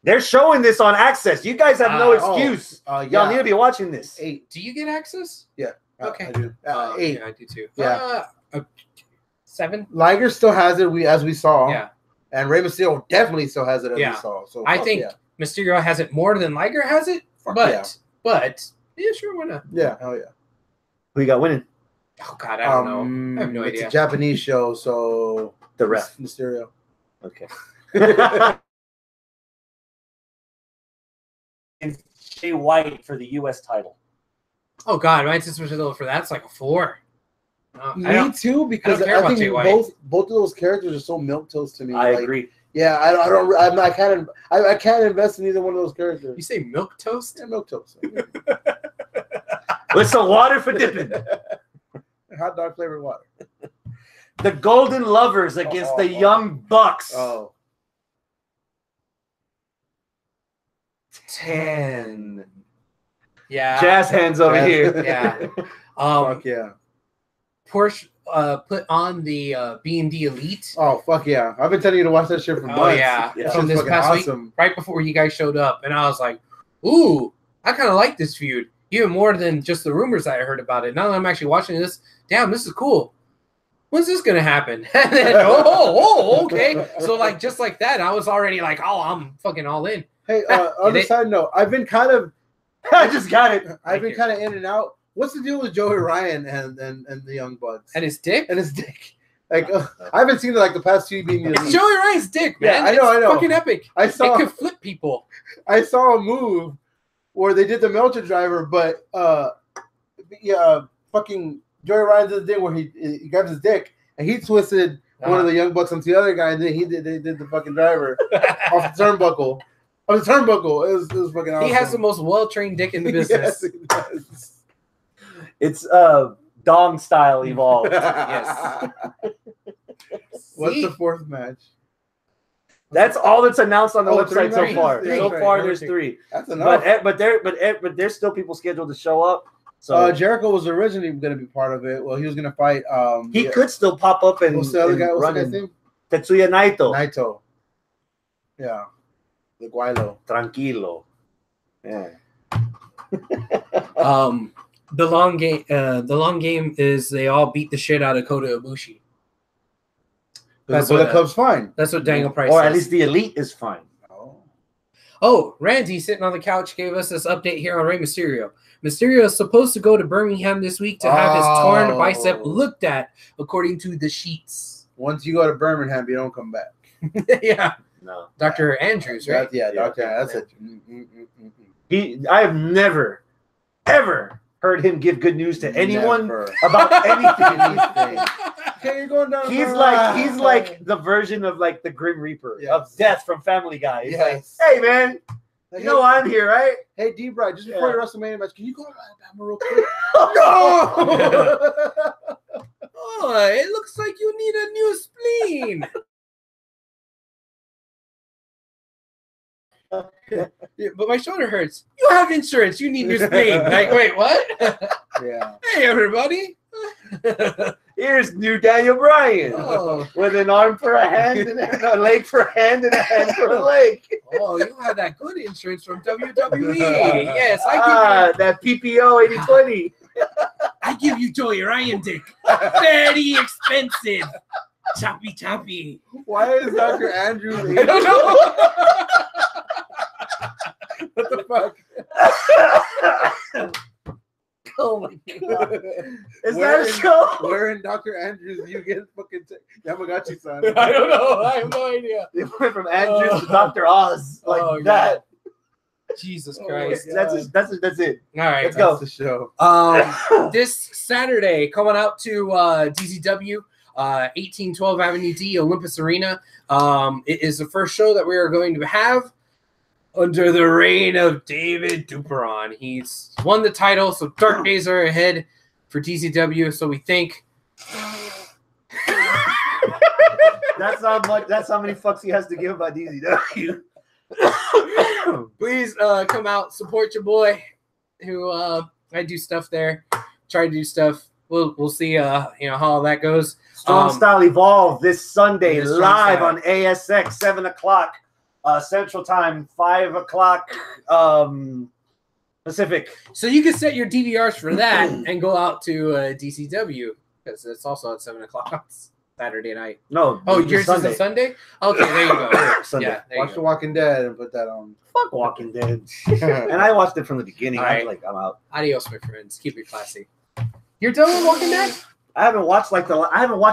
They're showing this on Access. You guys have no excuse. Y'all need to be watching this. 8. Do you get Access? Yeah. Okay. I do. 8. Yeah, I do too. Yeah. 7. Liger still has it. As we saw. Yeah. And Rey Mysterio definitely still has it as we saw. So I think Mysterio has it more than Liger has it. But yeah, sure, why not? Yeah. Hell yeah. Who you got winning? Oh God, I don't know. I have no idea. It's a Japanese show, so the ref Mysterio. Okay. And Jay White for the U.S. title. Oh God, my anticipation level for that's like a 4. Me too, because I think both of those characters are so milquetoast to me. I agree. Yeah, I can't invest in either one of those characters. You say milquetoast? Yeah, milquetoast. With some water for dipping. Hot dog flavored water. The Golden Lovers against the Young Bucks. 10. Yeah. Jazz hands over here. Yeah. Fuck yeah. Porsche put on the B&D Elite. Oh fuck yeah! I've been telling you to watch that shit for months. Oh yeah, from this past week, right before you guys showed up, and I was like, "Ooh, I kind of like this feud even more than just the rumors that I heard about it." Now that I'm actually watching this, damn, this is cool. When's this gonna happen? And then, okay. So like just like that, I was already like, "Oh, I'm fucking all in." Hey, on the side note, I've been kind of, I just got it. I've been kind of in and out. What's the deal with Joey Ryan and the Young Bucks? And his dick? Like, I haven't seen it like the past 2 being. It's Joey Ryan's dick, man. Yeah, I know. It's fucking epic. It could flip people. I saw a move where they did the Melcher driver, but fucking Joey Ryan did the thing where he grabs his dick and he twisted one of the young bucks onto the other guy, and then they did the fucking driver off the turnbuckle. On the turnbuckle, it was fucking awesome. He has the most well-trained dick in the business. Yes, he does. It's dong style evolved. Yes. What's the fourth match? That's all that's announced on the website so three. far. Yeah, So right. far, there's 3. That's enough. But there's still people scheduled to show up. So Jericho was originally going to be part of it. Well, he was going to fight. he could still pop up and What's the other guy? What's run the guy's name? Tetsuya Naito. Naito. Yeah. The Guaylo. Tranquilo. Yeah. The long game is they all beat the shit out of Kota Ibushi. That's what the club's fine. That's what Daniel Price Or says. at least the elite is fine. Oh, Randy sitting on the couch gave us this update here on Rey Mysterio. Mysterio is supposed to go to Birmingham this week to have his torn bicep looked at, according to the sheets. Once you go to Birmingham, you don't come back. Yeah. No. Dr. Andrews, right? Doctor. That's it. I have never, ever heard him give good news to anyone Never. about anything. Okay, you're going down. He's like the version of like the Grim Reaper of death from Family Guy. He's Yes. like, hey man, you know I'm here, right? Hey, D-Bright, just before your WrestleMania match, can you go to Alabama real quick? Oh, it looks like you need a new spleen. Yeah, but my shoulder hurts. You have insurance. You need new spleen. Like, wait, what? Yeah. Hey, everybody. Here's new Daniel Bryan with an arm for a hand and a leg for a hand and a hand for a leg. Oh, you have that good insurance from WWE. Yes, I that PPO 80/20. give you Joey Ryan dick. Very expensive. Choppy. Why is Dr. Andrews? I don't know. What the fuck? Oh my god! Is that a show? Where in Dr. Andrews do you get fucking Yamagaki-san? I don't know. I have no idea. They went from Andrews to Dr. Oz like that. Jesus Oh Christ. That's it. All right. Let's go. That's the show. This Saturday, coming out to DZW, 1812 Avenue D, Olympus Arena. It is the first show that we are going to have under the reign of David Duperon. He's won the title, so dark days are ahead for DZW. So we think That's how many fucks he has to give about DZW. please come out, support your boy. Who I do stuff there, try to do stuff. We'll see how all that goes. Strong Style Evolve this Sunday Strong live Style. on ASX 7:00 Central Time, 5:00 Pacific. So you can set your DVRs for that and go out to DCW because it's also at 7:00 Saturday night. No, Oh, it's yours is a Sunday? Okay, there you go. Sunday. Yeah, there Watch you The go. Walking Dead and put that on. Fuck Walking Dead. And I watched it from the beginning. All I right. was like, I'm out. Adios, my friends. Keep it classy. You're done with Walking Dead? I haven't watched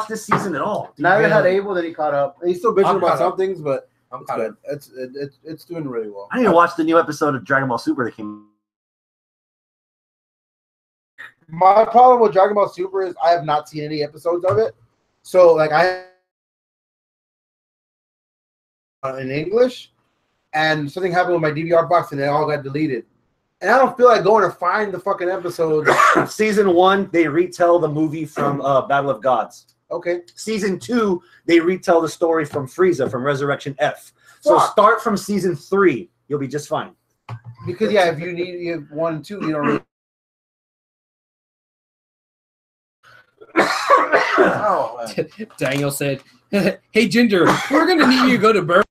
this season at all. Now that I had Abel, that he caught up. He's still bitching I'm about caught some up. things, but I'm it's caught good. up. It's doing really well. I need to watch the new episode of Dragon Ball Super that came. My problem with Dragon Ball Super is I have not seen any episodes of it. So, like, I in English, and something happened with my DVR box, and they all got deleted. And I don't feel like going to find the fucking episodes. Season 1, they retell the movie from Battle of Gods. Okay. Season 2, they retell the story from Frieza from Resurrection F. So Fuck. start from season 3. You'll be just fine. Because, yeah, if you have 1 and 2, you don't really. Oh, man. Daniel said, hey, Ginger, we're going to need you to go to Burma.